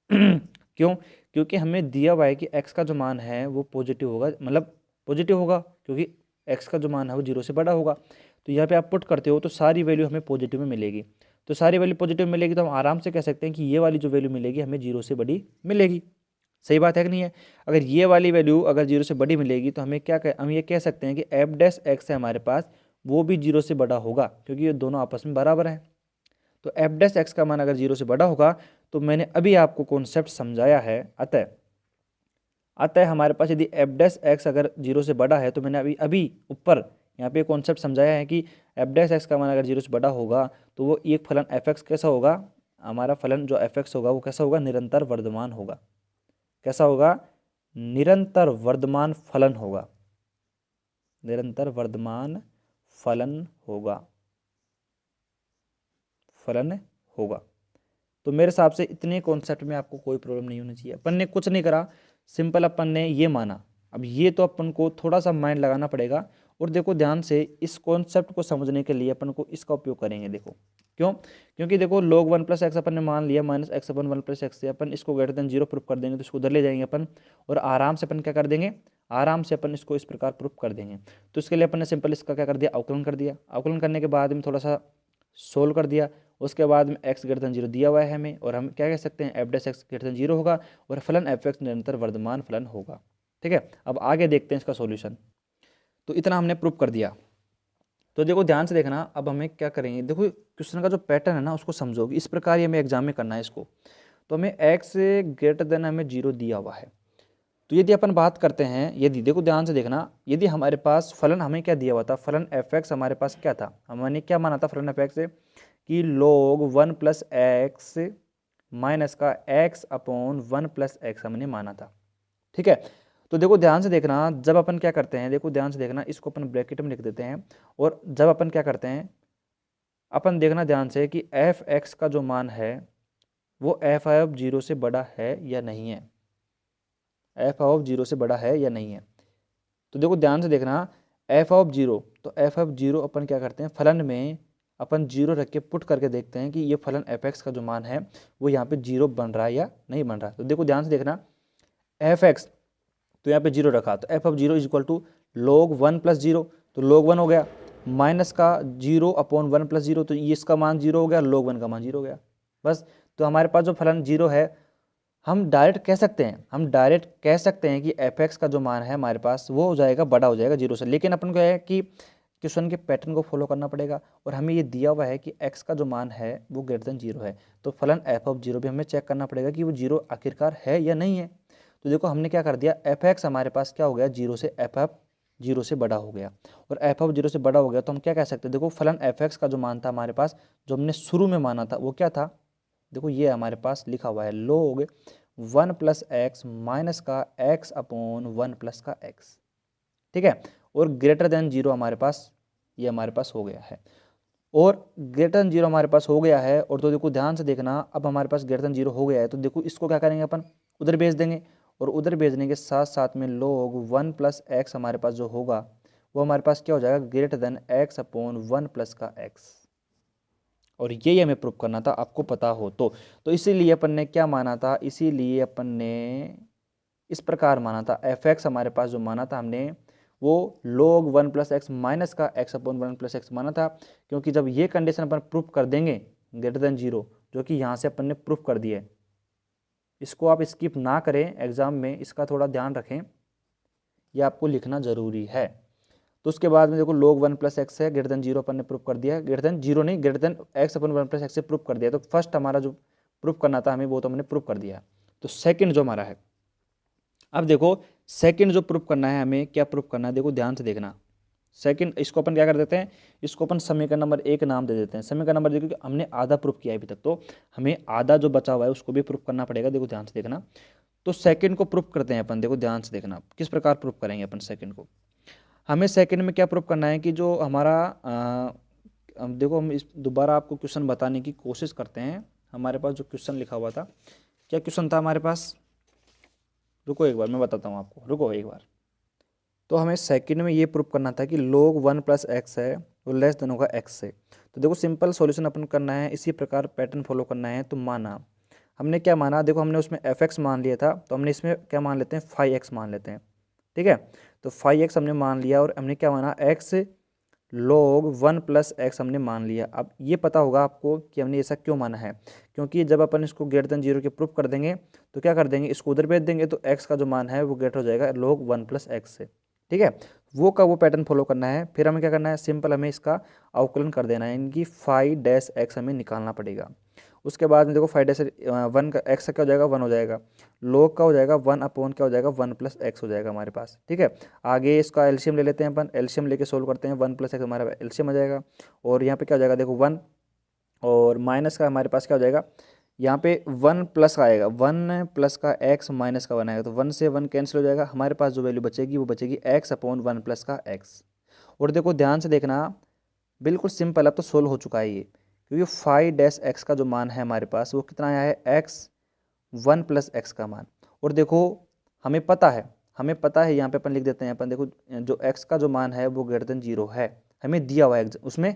क्यों? क्योंकि हमें दिया हुआ है कि x का जो मान है वो पॉजिटिव होगा, मतलब पॉजिटिव होगा क्योंकि x का जो मान है वो 0 से बड़ा होगा। तो यहाँ पे आप पुट करते हो तो सारी वैल्यू हमें पॉजिटिव में मिलेगी। तो सारी वैल्यू पॉजिटिव मिलेगी तो हम आराम से कह सकते हैं कि ये वाली जो वैल्यू मिलेगी हमें 0 से बड़ी मिलेगी। सही बात है कि नहीं है? अगर ये वाली वैल्यू अगर 0 से बड़ी मिलेगी तो हम ये कह सकते हैं कि f' है हमारे पास वो भी 0 से बड़ा होगा, क्योंकि ये दोनों आपस में बराबर हैं। तो f' का मान अगर 0 से बड़ा होगा तो मैंने अभी आपको कॉन्सेप्ट समझाया है। अतः हमारे पास यदि f' अगर 0 से बड़ा है तो मैंने अभी ऊपर यहाँ पे कॉन्सेप्ट समझाया है कि f' का मान अगर 0 से बड़ा होगा तो वो एक फलन f(x) कैसा होगा, हमारा फलन जो f(x) होगा वो कैसा होगा, निरंतर वर्धमान होगा। कैसा होगा? निरंतर वर्धमान फलन होगा। निरंतर वर्धमान फलन होगा। तो मेरे हिसाब से इतने कॉन्सेप्ट में आपको कोई प्रॉब्लम नहीं होनी चाहिए। अपन ने कुछ नहीं करा, सिंपल अपन ने ये माना। अब ये तो अपन को थोड़ा सा माइंड लगाना पड़ेगा। और देखो ध्यान से, इस कॉन्सेप्ट को समझने के लिए अपन को इसका उपयोग करेंगे। देखो क्यों? क्योंकि देखो log 1 + x अपन ने मान लिया -x/(1 + x) से अपन इसको ग्रेटर देन 0 प्रूफ कर देंगे तो इसको उधर ले जाएंगे अपन, और आराम से अपन क्या कर देंगे, आराम से अपन इसको इस प्रकार प्रूफ कर देंगे। तो इसके लिए अपन ने सिंपल इसका क्या कर दिया, अवकलन कर दिया। अवकलन करने के बाद में थोड़ा सा सोल्व कर दिया। उसके बाद में x ग्रेटर देन 0 दिया हुआ है हमें, और हम क्या कह सकते हैं f' ग्रेटर देन 0 होगा और फलन f(x) निरंतर वर्धमान फलन होगा। ठीक है, अब आगे देखते हैं इसका सॉल्यूशन। तो इतना हमने प्रूफ कर दिया। तो देखो ध्यान से देखना, अब हमें क्या करेंगे, देखो क्वेश्चन का जो पैटर्न है ना उसको समझोगे, इस प्रकार ये हमें एग्जाम में करना है इसको। तो हमें x ग्रेटर देन हमें 0 दिया हुआ है। तो यदि अपन बात करते हैं, यदि देखो ध्यान से देखना, यदि हमारे पास फलन हमें क्या दिया हुआ था, फलन f(x) हमारे पास क्या था, हमने क्या माना था फलन f(x) से कि log 1 + x माइनस का x/(1 + x) हमने माना था। ठीक है, तो देखो ध्यान से देखना, जब अपन क्या करते हैं, देखो ध्यान से देखना, इसको अपन ब्रैकेट में लिख देते हैं। और जब अपन क्या करते हैं, अपन देखना ध्यान से कि f(x) का जो मान है वो f(0) से बड़ा है या नहीं है, f(0) से बड़ा है या नहीं है। तो देखो ध्यान से देखना, f(0), तो f(0) अपन क्या करते हैं, फलन में अपन 0 रख के पुट करके देखते हैं कि ये फलन f(x) का जो मान है वो यहाँ पे 0 बन रहा है या नहीं बन रहा है। तो देखो ध्यान से देखना, f(x) तो यहाँ पे 0 रखा, तो f(0) = log 1 + 0, तो log 1 हो गया, माइनस का 0/(1 + 0), तो ये इसका मान 0 हो गया, log 1 का मान 0 हो गया। बस, तो हमारे पास जो फलन 0 है, हम डायरेक्ट कह सकते हैं कि f(x) का जो मान है हमारे पास वो हो जाएगा, बड़ा हो जाएगा 0 से। लेकिन अपन को है कि क्वेश्चन के पैटर्न को फॉलो करना पड़ेगा, और हमें ये दिया हुआ है कि x का जो मान है वो ग्रेटर देन 0 है। तो फलन f(0) भी हमें चेक करना पड़ेगा कि वो 0 आखिरकार है या नहीं है। तो देखो हमने क्या कर दिया, f(x) हमारे पास क्या हो गया, 0 से बड़ा हो गया, और f(0) से बड़ा हो गया तो हम क्या कह सकते हैं, देखो फलन f(x) का जो मान था हमारे पास, जो हमने शुरू में माना था वो क्या था, देखो ये हमारे पास लिखा हुआ है log 1 + x माइनस का x/(1 + का x। ठीक है, और ग्रेटर देन 0 हमारे पास, ये हमारे पास हो गया है, और ग्रेटर देन 0 हमारे पास हो गया है। और तो देखो ध्यान से देखना, अब हमारे पास ग्रेटर देन 0 हो गया है, तो देखो इसको क्या करेंगे अपन, उधर भेज देंगे, और उधर भेजने के साथ साथ में log 1 + x हमारे पास जो होगा वो हमारे पास क्या हो जाएगा, greater than x upon 1 plus का एक्स। और ये हमें प्रूफ करना था, आपको पता हो तो इसीलिए अपन ने क्या माना था, इसीलिए अपन ने इस प्रकार माना था, एफ एक्स हमारे पास जो माना था हमने वो log 1 प्लस एक्स माइनस का एक्स अपॉन 1 प्लस एक्स माना था। क्योंकि जब ये कंडीशन अपन प्रूफ कर देंगे ग्रेटर देन 0, जो कि यहाँ से अपन ने प्रूफ कर दिया है, इसको आप स्किप ना करें एग्जाम में, इसका थोड़ा ध्यान रखें, ये आपको लिखना जरूरी है। तो उसके बाद में देखो log 1 प्लस एक्स है, ग्रेटर देन 0 अपन ने प्रूफ कर दिया, ग्रेटर देन 0 नहीं, greater than x upon 1 plus x से प्रूफ कर दिया। तो फर्स्ट हमारा जो प्रूफ करना था हमें वो तो हमने प्रूफ कर दिया। तो सेकंड जो हमारा है, अब देखो सेकंड जो प्रूफ करना है हमें, क्या प्रूफ करना है, देखो ध्यान से देखना। सेकंड, इसको अपन क्या कर देते हैं, इसको अपन समीकरण नंबर 1 नाम दे देते हैं। समीकरण नंबर देखो हमने आधा प्रूफ किया अभी तक, तो हमें आधा जो बचा हुआ है उसको भी प्रूफ करना पड़ेगा। देखो ध्यान से देखना। तो सेकंड को प्रूफ करते हैं अपन, देखो ध्यान से देखना किस प्रकार प्रूफ करेंगे अपन सेकंड को। हमें सेकंड में क्या प्रूफ करना है कि जो हमारा अब देखो हम इस दोबारा आपको क्वेश्चन बताने की कोशिश करते हैं। हमारे पास जो क्वेश्चन लिखा हुआ था, क्या क्वेश्चन था हमारे पास, रुको एक बार मैं बताता हूँ आपको, रुको एक बार। तो हमें सेकंड में ये प्रूफ करना था कि log 1 प्लस एक्स है वो लेस देन होगा एक्स से। तो देखो सिंपल सॉल्यूशन अपन करना है, इसी प्रकार पैटर्न फॉलो करना है। तो माना हमने क्या माना, देखो हमने उसमें एफ एक्स मान लिया था, तो हमने इसमें क्या मान लेते हैं, 5x मान लेते हैं, ठीक है। तो 5x हमने मान लिया और हमने क्या माना, x log 1 प्लस एक्स हमने मान लिया। अब ये पता होगा आपको कि हमने ऐसा क्यों माना है, क्योंकि जब अपन इसको ग्रेटर देन 0 के प्रूफ कर देंगे तो क्या कर देंगे, इसको उधर भेज देंगे, तो x का जो मान है वो ग्रेटर हो जाएगा log 1 प्लस एक्स से, ठीक है। वो का वो पैटर्न फॉलो करना है। फिर हमें क्या करना है, सिंपल हमें इसका अवकलन कर देना है, इनकी 5-x हमें निकालना पड़ेगा। उसके बाद में देखो 5-1 का एक्स का क्या हो जाएगा, 1 हो जाएगा, log का हो जाएगा 1 अपॉन क्या हो जाएगा, 1 प्लस एक्स हो जाएगा हमारे पास, ठीक है। आगे इसका एलसीएम ले लेते हैं अपन, एलसीएम लेके सोल्व करते हैं, 1 प्लस एक्स हमारा एलसीएम आ जाएगा। और यहाँ पे क्या हो जाएगा, देखो 1 और माइनस का हमारे पास क्या हो जाएगा, यहाँ पे 1 प्लस का आएगा, 1 प्लस का एक्स माइनस का 1 आएगा, तो 1 से 1 कैंसिल हो जाएगा। हमारे पास जो वैल्यू बचेगी वो बचेगी एक्स अपॉन 1 प्लस का एक्स। और देखो ध्यान से देखना, बिल्कुल सिंपल, अब तो सोल्व हो चुका है ये, क्योंकि 5-x का जो मान है हमारे पास वो कितना आया है, एक्स 1 प्लस एक्स का मान। और देखो हमें पता है यहाँ पे अपन लिख देते हैं, अपन देखो जो x का जो मान है वो ग्रेटर देन 0 है, हमें दिया हुआ है उसमें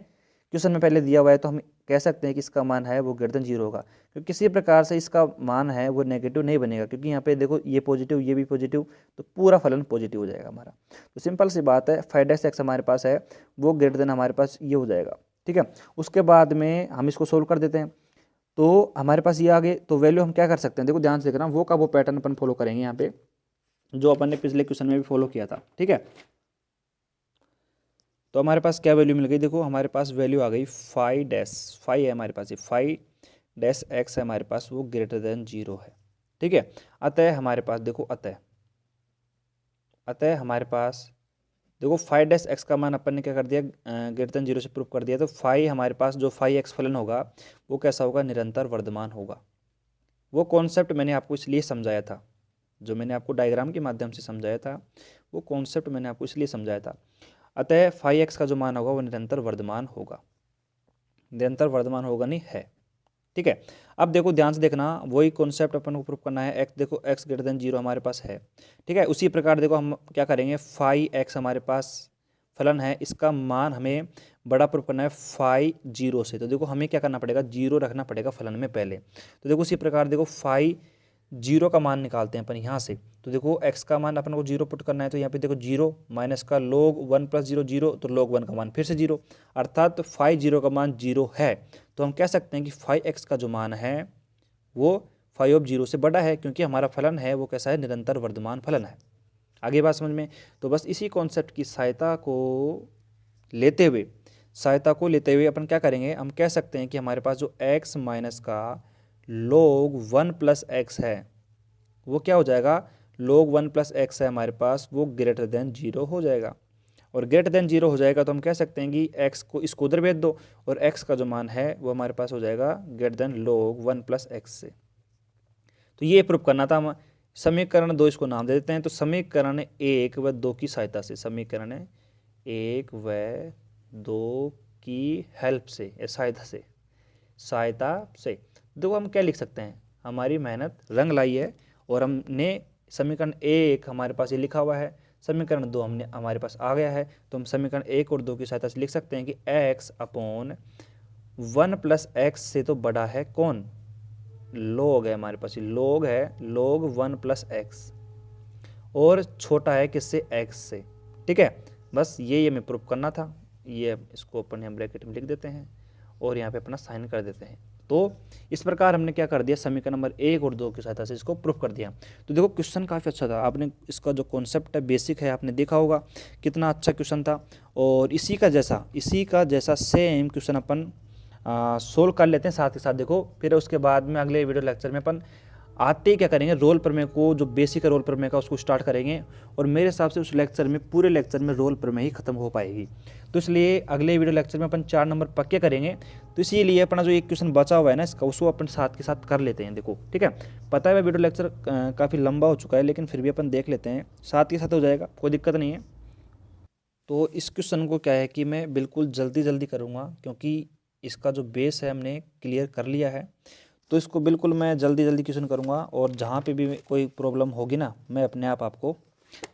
क्वेश्चन में पहले दिया हुआ है, तो हम कह सकते हैं कि इसका मान है वो ग्रेटर देन 0 होगा। क्योंकि किसी प्रकार से इसका मान है वो नेगेटिव नहीं बनेगा, क्योंकि यहाँ पे देखो ये पॉजिटिव ये भी पॉजिटिव, तो पूरा फलन पॉजिटिव हो जाएगा हमारा। तो सिंपल सी बात है, 5-x हमारे पास है वो ग्रेटर देन हमारे पास ये हो जाएगा, ठीक है। उसके बाद में हम इसको सोल्व कर देते हैं, तो हमारे पास ये आ गए। तो वैल्यू हम क्या कर सकते हैं, देखो ध्यान से देखना, वो का वो पैटर्न अपन फॉलो करेंगे यहाँ पे जो अपन ने पिछले क्वेश्चन में भी फॉलो किया था, ठीक है। तो हमारे पास क्या वैल्यू मिल गई, देखो हमारे पास वैल्यू आ गई 5 है हमारे पास, ये 5-x है हमारे पास, वो ग्रेटर देन 0 है, ठीक है। अतः हमारे पास देखो अतः हमारे पास देखो 5-x का मान अपन ने क्या कर दिया, ग्रेटर देन 0 से प्रूव कर दिया। तो 5 हमारे पास जो 5x फलन होगा वो कैसा होगा, निरंतर वर्धमान होगा। वो कॉन्सेप्ट मैंने आपको इसलिए समझाया था, जो मैंने आपको डायग्राम के माध्यम से समझाया था, वो कॉन्सेप्ट मैंने आपको इसलिए समझाया था। अतः 5x का जो मान होगा वो निरंतर वर्धमान होगा, निरंतर वर्धमान होगा नहीं है, ठीक है। अब देखो ध्यान से देखना, वही कॉन्सेप्ट अपन को प्रूव करना है। x देखो x ग्रेटर देन 0 हमारे पास है, ठीक है। उसी प्रकार देखो हम क्या करेंगे, 5x हमारे पास फलन है, इसका मान हमें बड़ा प्रूव करना है 5 से। तो देखो हमें क्या करना पड़ेगा, 0 रखना पड़ेगा फलन में पहले। तो देखो उसी प्रकार देखो 5 का मान निकालते हैं अपन यहाँ से। तो देखो x का मान अपन को 0 पुट करना है, तो यहाँ पे देखो 0 माइनस का log 1 प्लस 0 0, तो log 1 का मान फिर से 0, अर्थात 5 का मान 0 है। तो हम कह सकते हैं कि 5x का जो मान है वो 5 से बड़ा है, क्योंकि हमारा फलन है वो कैसा है, निरंतर वर्धमान फलन है। आगे बात समझ में। तो बस इसी कॉन्सेप्ट की सहायता को लेते हुए अपन क्या करेंगे, हम कह सकते हैं कि हमारे पास जो x माइनस का log 1 प्लस एक्स है वो क्या हो जाएगा, log 1 प्लस एक्स है हमारे पास, वो ग्रेटर देन 0 हो जाएगा। और ग्रेटर देन 0 हो जाएगा तो हम कह सकते हैं कि x को इसको उधर भेज दो, और x का जो मान है वो हमारे पास हो जाएगा greater than log 1 plus x से। तो ये प्रूफ करना था। हम समीकरण 2 इसको नाम दे देते हैं। तो समीकरण 1 व 2 की सहायता से, समीकरण 1 व 2 की हेल्प से, सहायता से देखो हम क्या लिख सकते हैं, हमारी मेहनत रंग लाई है, और हमने समीकरण 1 हमारे पास ये लिखा हुआ है, समीकरण 2 हमारे पास आ गया है। तो हम समीकरण 1 और 2 की सहायता से लिख सकते हैं कि x अपॉन 1 प्लस एक्स से तो बड़ा है कौन, log है हमारे पास, log है, log 1 प्लस एक्स, और छोटा है किससे, x से। ठीक है, बस ये हमें प्रूफ करना था। ये इसको अपन हम ब्रैकेट में लिख देते हैं और यहाँ पे अपना साइन कर देते हैं। तो इस प्रकार हमने क्या कर दिया, समीकरण नंबर 1 और 2 की सहायता से इसको प्रूफ कर दिया। तो देखो क्वेश्चन काफ़ी अच्छा था, आपने इसका जो कॉन्सेप्ट है, बेसिक है, आपने देखा होगा कितना अच्छा क्वेश्चन था। और इसी का जैसा सेम क्वेश्चन अपन सोल्व कर लेते हैं साथ ही साथ। देखो फिर उसके बाद में अगले वीडियो लेक्चर में अपन आते ही क्या करेंगे, रोल प्रमेय को, जो बेसिक है रोल प्रमेय का, उसको स्टार्ट करेंगे। और मेरे हिसाब से उस लेक्चर में, पूरे लेक्चर में रोल प्रमेय ही खत्म हो पाएगी। तो इसलिए अगले वीडियो लेक्चर में अपन 4 नंबर पक्के करेंगे। तो इसीलिए अपना जो एक क्वेश्चन बचा हुआ है ना इसका, उसको अपन साथ के साथ कर लेते हैं। देखो ठीक है, पता है वीडियो लेक्चर काफ़ी लंबा हो चुका है, लेकिन फिर भी अपन देख लेते हैं, साथ के साथ हो जाएगा, कोई दिक्कत नहीं है। तो इस क्वेश्चन को क्या है कि मैं बिल्कुल जल्दी करूँगा, क्योंकि इसका जो बेस है हमने क्लियर कर लिया है। तो इसको बिल्कुल मैं जल्दी क्वेश्चन करूँगा, और जहाँ पे भी कोई प्रॉब्लम होगी ना, मैं अपने आप आपको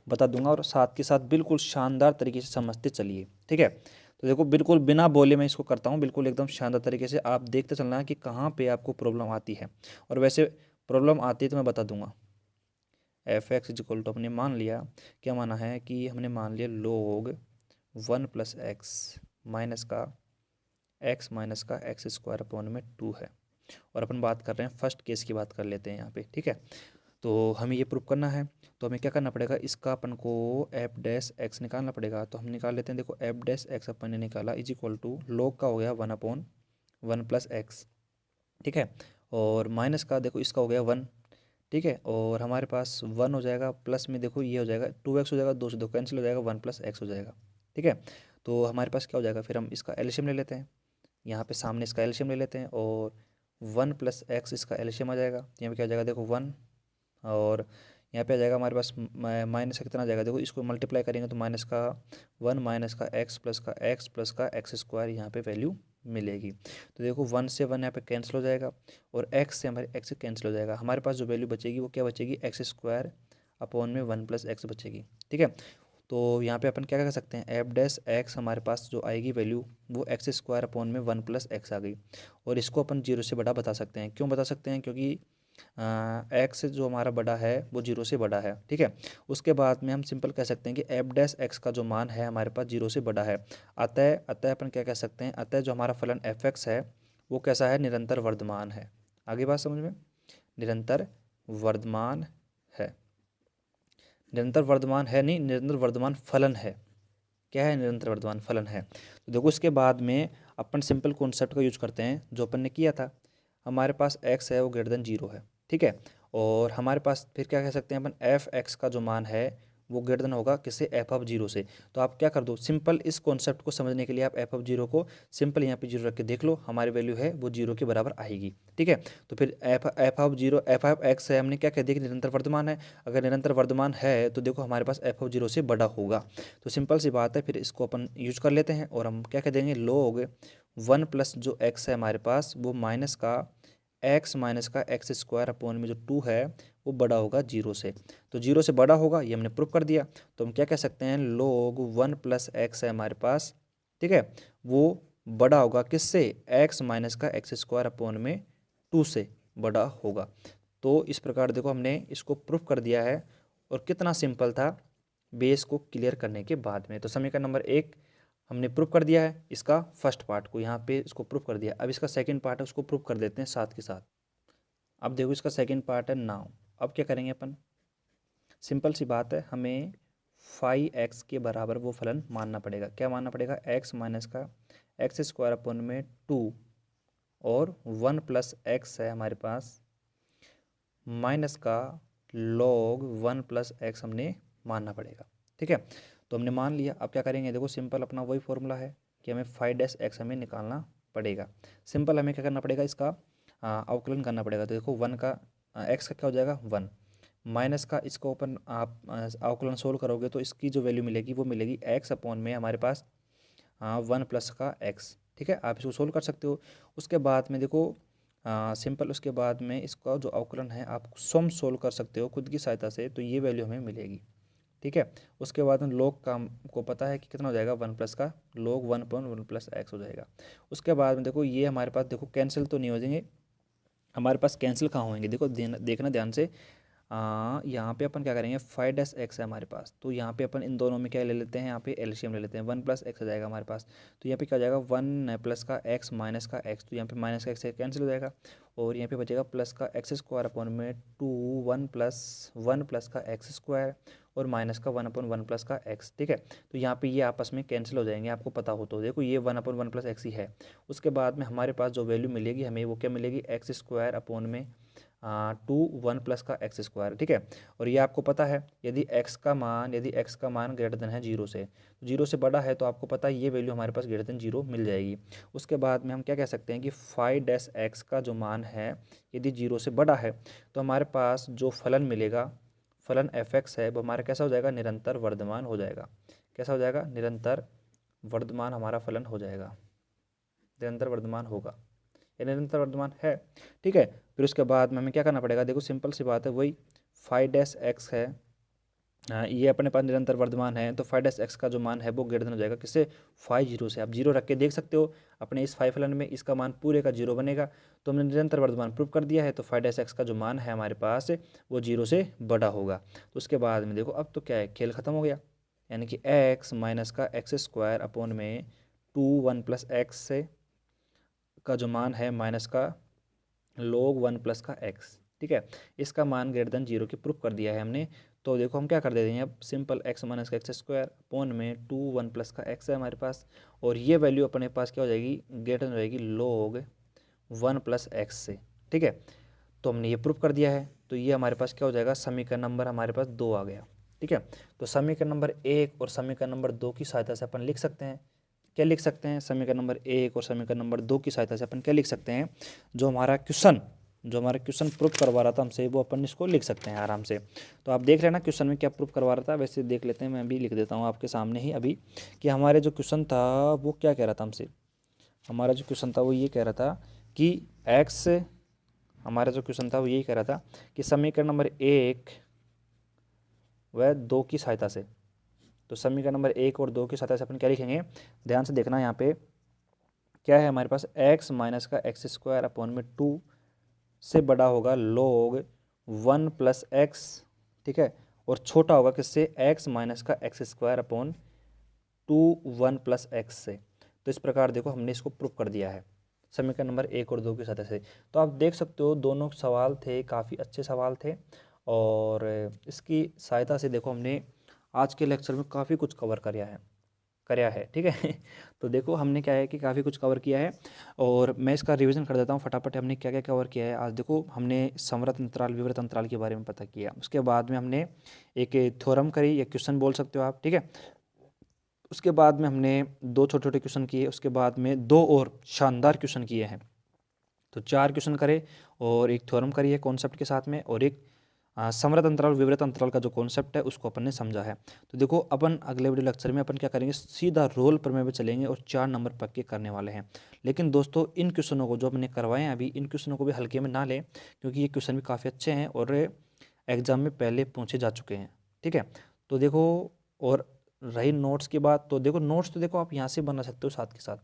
बता दूंगा, और साथ के साथ बिल्कुल शानदार तरीके से समझते चलिए। ठीक है, तो देखो बिल्कुल बिना बोले मैं इसको करता हूँ, बिल्कुल एकदम शानदार तरीके से आप देखते चलना है कि कहाँ पे आपको प्रॉब्लम आती है। और वैसे प्रॉब्लम आती है तो मैं बता दूंगा। F x is equal to, हमने मान लिया, क्या माना है कि हमने मान लिया log 1 प्लस एक्स माइनस का एक्स स्क्वायर अपॉन में 2 है। और अपन बात कर रहे हैं फर्स्ट केस की बात कर लेते हैं यहाँ पे। ठीक है, तो हमें ये प्रूफ करना है, तो हमें क्या करना पड़ेगा, इसका अपन को एफ डैश एक्स निकालना पड़ेगा। तो हम निकाल लेते हैं। देखो एफ डैश एक्स अपन ने निकाला इज इक्वल टू log का हो गया 1/1 प्लस एक्स। ठीक है, और माइनस का देखो इसका हो गया 1। ठीक है, और हमारे पास 1 हो जाएगा, प्लस में देखो ये हो जाएगा 2x हो जाएगा, 2 से 2 कैंसिल हो जाएगा, 1 प्लस एक्स हो जाएगा। ठीक है, तो हमारे पास क्या हो जाएगा, फिर हम इसका एलसीएम ले लेते हैं, यहाँ पे सामने इसका एलसीएम ले लेते हैं, और 1 प्लस एक्स इसका एलसीएम आ जाएगा। यहाँ पे क्या हो जाएगा, देखो 1, और यहाँ पे आ जाएगा हमारे पास माइनस का कितना आ जाएगा, देखो इसको मल्टीप्लाई करेंगे तो माइनस का 1 माइनस का एक्स प्लस का एक्स स्क्वायर यहाँ पे वैल्यू मिलेगी। तो देखो 1 से 1 यहाँ पे कैंसिल हो जाएगा, और एक्स से हमारे एक्स कैंसिल हो जाएगा। हमारे पास जो वैल्यू बचेगी वो क्या बचेगी, एक्स स्क्वायर अपॉन में 1 प्लस एक्स बचेगी। ठीक है, तो यहाँ पे अपन क्या कर सकते हैं, एफ डैश एक्स हमारे पास जो आएगी वैल्यू, वो एक्स स्क्वायर अपॉन में 1 प्लस एक्स आ गई। और इसको अपन 0 से बड़ा बता सकते हैं। क्यों बता सकते हैं, क्योंकि एक्स जो हमारा बड़ा है वो 0 से बड़ा है। ठीक है, उसके बाद में हम सिंपल कह सकते हैं कि एफ डैश एक्स का जो मान है हमारे पास 0 से बड़ा है। अतः अपन क्या कह सकते हैं, अतः जो हमारा फलन एफ एक्स है वो कैसा है, निरंतर वर्धमान है। आगे बात समझ में, निरंतर वर्धमान है, निरंतर वर्धमान है नहीं, निरंतर वर्धमान फलन है। क्या है, निरंतर वर्धमान फलन है। तो देखो इसके बाद में अपन सिंपल कॉन्सेप्ट का यूज करते हैं जो अपन ने किया था। हमारे पास x है वो ग्रेटर देन 0 है। ठीक है, और हमारे पास फिर क्या कह सकते हैं अपन, एफ एक्स का जो मान है वो ग्रेटर देन होगा किससे, एफ ऑफ 0 से। तो आप क्या कर दो, सिंपल इस कॉन्सेप्ट को समझने के लिए आप एफ ऑफ 0 को सिंपल यहाँ पे 0 रख के देख लो, हमारी वैल्यू है वो 0 के बराबर आएगी। ठीक है, तो फिर एफ ऑफ एक्स है, हमने क्या कह दिया कि निरंतर वर्धमान है। अगर निरंतर वर्धमान है तो देखो हमारे पास एफ ऑफ 0 से बड़ा होगा। तो सिंपल सी बात है, फिर इसको अपन यूज कर लेते हैं, और हम क्या कह देंगे, log 1 प्लस जो x है हमारे पास वो माइनस का एक्स स्क्वायर अपॉन में जो 2 है वो बड़ा होगा 0 से। तो 0 से बड़ा होगा, ये हमने प्रूव कर दिया। तो हम क्या कह सकते हैं, log 1 प्लस एक्स है हमारे पास, ठीक है, वो बड़ा होगा किससे, x माइनस का एक्स स्क्वायर अपॉन में 2 से बड़ा होगा। तो इस प्रकार देखो हमने इसको प्रूफ कर दिया है, और कितना सिंपल था बेस को क्लियर करने के बाद में। तो समीकरण नंबर 1 हमने प्रूफ कर दिया है, इसका फर्स्ट पार्ट को यहाँ पे इसको प्रूफ कर दिया। अब इसका सेकंड पार्ट है उसको प्रूफ कर देते हैं साथ के साथ। अब देखो इसका सेकंड पार्ट है नाउ। अब क्या करेंगे अपन, सिंपल सी बात है, हमें फाइव एक्स के बराबर वो फलन मानना पड़ेगा। क्या मानना पड़ेगा, एक्स माइनस का एक्स स्क्वायर अपन में 2 और 1 प्लस एक्स है हमारे पास, माइनस का log 1 प्लस एक्स हमने मानना पड़ेगा। ठीक है, तो हमने मान लिया। अब क्या करेंगे, देखो सिंपल अपना वही फॉर्मूला है कि हमें 5-x हमें निकालना पड़ेगा। सिंपल हमें क्या करना पड़ेगा, इसका अवकलन करना पड़ेगा। तो देखो 1 का x का क्या हो जाएगा 1, माइनस का इसको अपन आप अवकलन सोल्व करोगे तो इसकी जो वैल्यू मिलेगी वो मिलेगी x अपॉन में हमारे पास 1 प्लस का x। ठीक है, आप इसको सोल्व कर सकते हो। उसके बाद में देखो सिंपल उसके बाद में इसका जो अवकलन है आप सम सोल्व कर सकते हो खुद की सहायता से, तो ये वैल्यू हमें मिलेगी। ठीक है। उसके बाद में log का को पता है कि कितना हो जाएगा, 1 प्लस का log 1/1 प्लस एक्स हो जाएगा। उसके बाद में देखो ये हमारे पास देखो कैंसिल तो नहीं हो जाएंगे, हमारे पास कैंसिल कहाँ होंगे, देखो देखना ध्यान से। यहाँ पे अपन क्या करेंगे, 5-x है हमारे पास, तो यहाँ पे अपन इन दोनों में क्या ले लेते हैं, यहाँ पे एलसीएम ले लेते हैं, 1 प्लस एक्स आ जाएगा हमारे पास। तो यहाँ पे क्या हो जाएगा, 1 प्लस का एक्स माइनस का एक्स, तो यहाँ पे माइनस का एक्स कैंसिल हो जाएगा, और यहाँ पे बचेगा प्लस का एक्स स्क्वायर अपॉन में 2 1 प्लस का एक्स स्क्वायर और माइनस का 1/1 प्लस का एक्स। ठीक है, तो यहाँ पे ये आपस में कैंसिल हो जाएंगे, आपको पता हो तो देखो ये 1/1 प्लस एक्स ही है। उसके बाद में हमारे पास जो वैल्यू मिलेगी हमें वो क्या मिलेगी, एक्स स्क्वायर अपॉन में 1 प्लस का एक्स स्क्वायर। ठीक है, और ये आपको पता है यदि x का मान ग्रेटर देन है 0 से, 0 से बड़ा है तो आपको पता है ये वैल्यू हमारे पास ग्रेटर देन 0 मिल जाएगी। उसके बाद में हम क्या कह सकते हैं कि 5-x का जो मान है यदि 0 से बड़ा है तो हमारे पास जो फलन मिलेगा, फलन fx है वो हमारा कैसा हो जाएगा, निरंतर वर्धमान हो जाएगा। कैसा हो जाएगा, निरंतर वर्धमान हमारा फलन हो जाएगा, निरंतर वर्धमान होगा, ये निरंतर वर्धमान है। ठीक है, फिर उसके बाद में हमें क्या करना पड़ेगा, देखो सिंपल सी बात है, वही 5-x है, ये अपने पास निरंतर वर्धमान है, तो 5-x का जो मान है वो ग्रेटर देन हो जाएगा किससे, 0 से। आप 0 रख के देख सकते हो अपने इस 5 फलन में, इसका मान पूरे का 0 बनेगा, तो हमने निरंतर वर्धमान प्रूव कर दिया है। तो 5-x का जो मान है हमारे पास वो 0 से बड़ा होगा। तो उसके बाद में देखो अब तो क्या है, खेल खत्म हो गया, यानी कि x माइनस का एक्स स्क्वायर अपॉन में 2 1 प्लस एक्स से का जो मान है माइनस का log 1 प्लस का x। ठीक है, इसका मान ग्रेटर देन 0 की प्रूफ कर दिया है हमने। तो देखो हम क्या कर देते हैं, अब सिंपल x माइनस का एक्स स्क्वायर अपॉन में 2 1 प्लस का x है हमारे पास, और ये वैल्यू अपने पास क्या हो जाएगी, ग्रेटर हो जाएगी log 1 प्लस एक्स से। ठीक है, तो हमने ये प्रूफ कर दिया है, तो ये हमारे पास क्या हो जाएगा, समीकरण नंबर हमारे पास 2 आ गया। ठीक है, तो समीकरण नंबर 1 और समीकरण नंबर 2 की सहायता से अपन लिख सकते हैं, क्या लिख सकते हैं, समीकरण नंबर 1 और समीकरण नंबर 2 की सहायता से अपन क्या लिख सकते हैं, जो हमारा क्वेश्चन प्रूफ करवा रहा था हमसे वो अपन इसको लिख सकते हैं आराम से। तो आप देख लेना क्वेश्चन में क्या प्रूफ करवा रहा था, वैसे देख लेते हैं, मैं भी लिख देता हूँ आपके सामने ही अभी, कि हमारे जो क्वेश्चन था वो क्या कह रहा था हमसे। हमारा जो क्वेश्चन था वो ये कह रहा था कि एक्स, हमारा जो क्वेश्चन था वो यही कह रहा था कि समीकरण नंबर 1 व 2 की सहायता से, तो समीकरण नंबर 1 और 2 की सहायता से अपन क्या लिखेंगे, ध्यान से देखना, यहाँ पे क्या है हमारे पास, x माइनस का एक्स स्क्वायर अपॉन में 2 से बड़ा होगा log 1 प्लस एक्स। ठीक है, और छोटा होगा किससे, x माइनस का x square upon 2 1 plus x से। तो इस प्रकार देखो हमने इसको प्रूफ कर दिया है समीकरण नंबर 1 और 2 की सहायता से। तो आप देख सकते हो दोनों सवाल थे, काफ़ी अच्छे सवाल थे, और इसकी सहायता से देखो हमने आज के लेक्चर में काफ़ी कुछ कवर कराया है। ठीक है तो देखो हमने क्या है कि काफ़ी कुछ कवर किया है, और मैं इसका रिवीजन कर देता हूँ फटाफट, हमने क्या क्या कवर किया है आज। देखो हमने संवृत अंतराल विवृत अंतराल के बारे में पता किया, उसके बाद में हमने एक थ्योरम करी, या क्वेश्चन बोल सकते हो आप। ठीक है, उसके बाद में हमने 2 छोटे छोटे क्वेश्चन किए, उसके बाद में 2 और शानदार क्वेश्चन किए हैं, तो 4 क्वेश्चन करे, और एक थ्योरम करी है कॉन्सेप्ट के साथ में, और एक समृत अंतराल विवृत अंतराल का जो कॉन्सेप्ट है उसको अपन ने समझा है। तो देखो अपन अगले वीडियो लेक्चर में अपन क्या करेंगे, सीधा रोल प्रमेय पे चलेंगे और 4 नंबर पक्के करने वाले हैं। लेकिन दोस्तों इन क्वेश्चनों को जो हमने करवाए हैं अभी, इन क्वेश्चनों को भी हल्के में ना लें, क्योंकि ये क्वेश्चन भी काफ़ी अच्छे हैं और एग्जाम में पहले पूछे जा चुके हैं। ठीक है, तो देखो, और रही नोट्स की बात, तो देखो नोट्स तो देखो आप यहाँ से बना सकते हो साथ के साथ,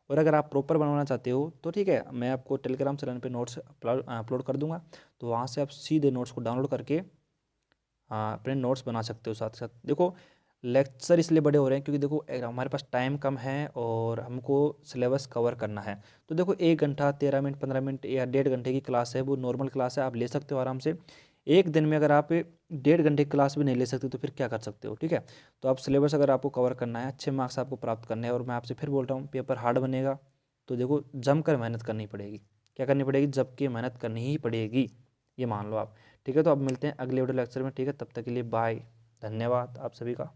और अगर आप प्रॉपर बनवाना चाहते हो तो ठीक है, मैं आपको टेलीग्राम चैनल पे नोट्स अपलोड कर दूंगा, तो वहाँ से आप सीधे नोट्स को डाउनलोड करके अपने नोट्स बना सकते हो साथ साथ। देखो लेक्चर इसलिए बड़े हो रहे हैं क्योंकि देखो हमारे पास टाइम कम है और हमको सिलेबस कवर करना है। तो देखो 1 घंटा 13 मिनट 15 मिनट या 1.5 घंटे की क्लास है, वो नॉर्मल क्लास है, आप ले सकते हो आराम से। एक दिन में अगर आप 1.5 घंटे की क्लास भी नहीं ले सकते तो फिर क्या कर सकते हो। ठीक है, तो आप सिलेबस अगर आपको कवर करना है, अच्छे मार्क्स आपको प्राप्त करने हैं, और मैं आपसे फिर बोल रहा हूँ पेपर हार्ड बनेगा, तो देखो जमकर मेहनत करनी पड़ेगी। क्या करनी पड़ेगी, जबकि मेहनत करनी ही पड़ेगी, ये मान लो आप। ठीक है, तो अब मिलते हैं अगले वीडियो लेक्चर में। ठीक है, तब तक के लिए बाय, धन्यवाद आप सभी का।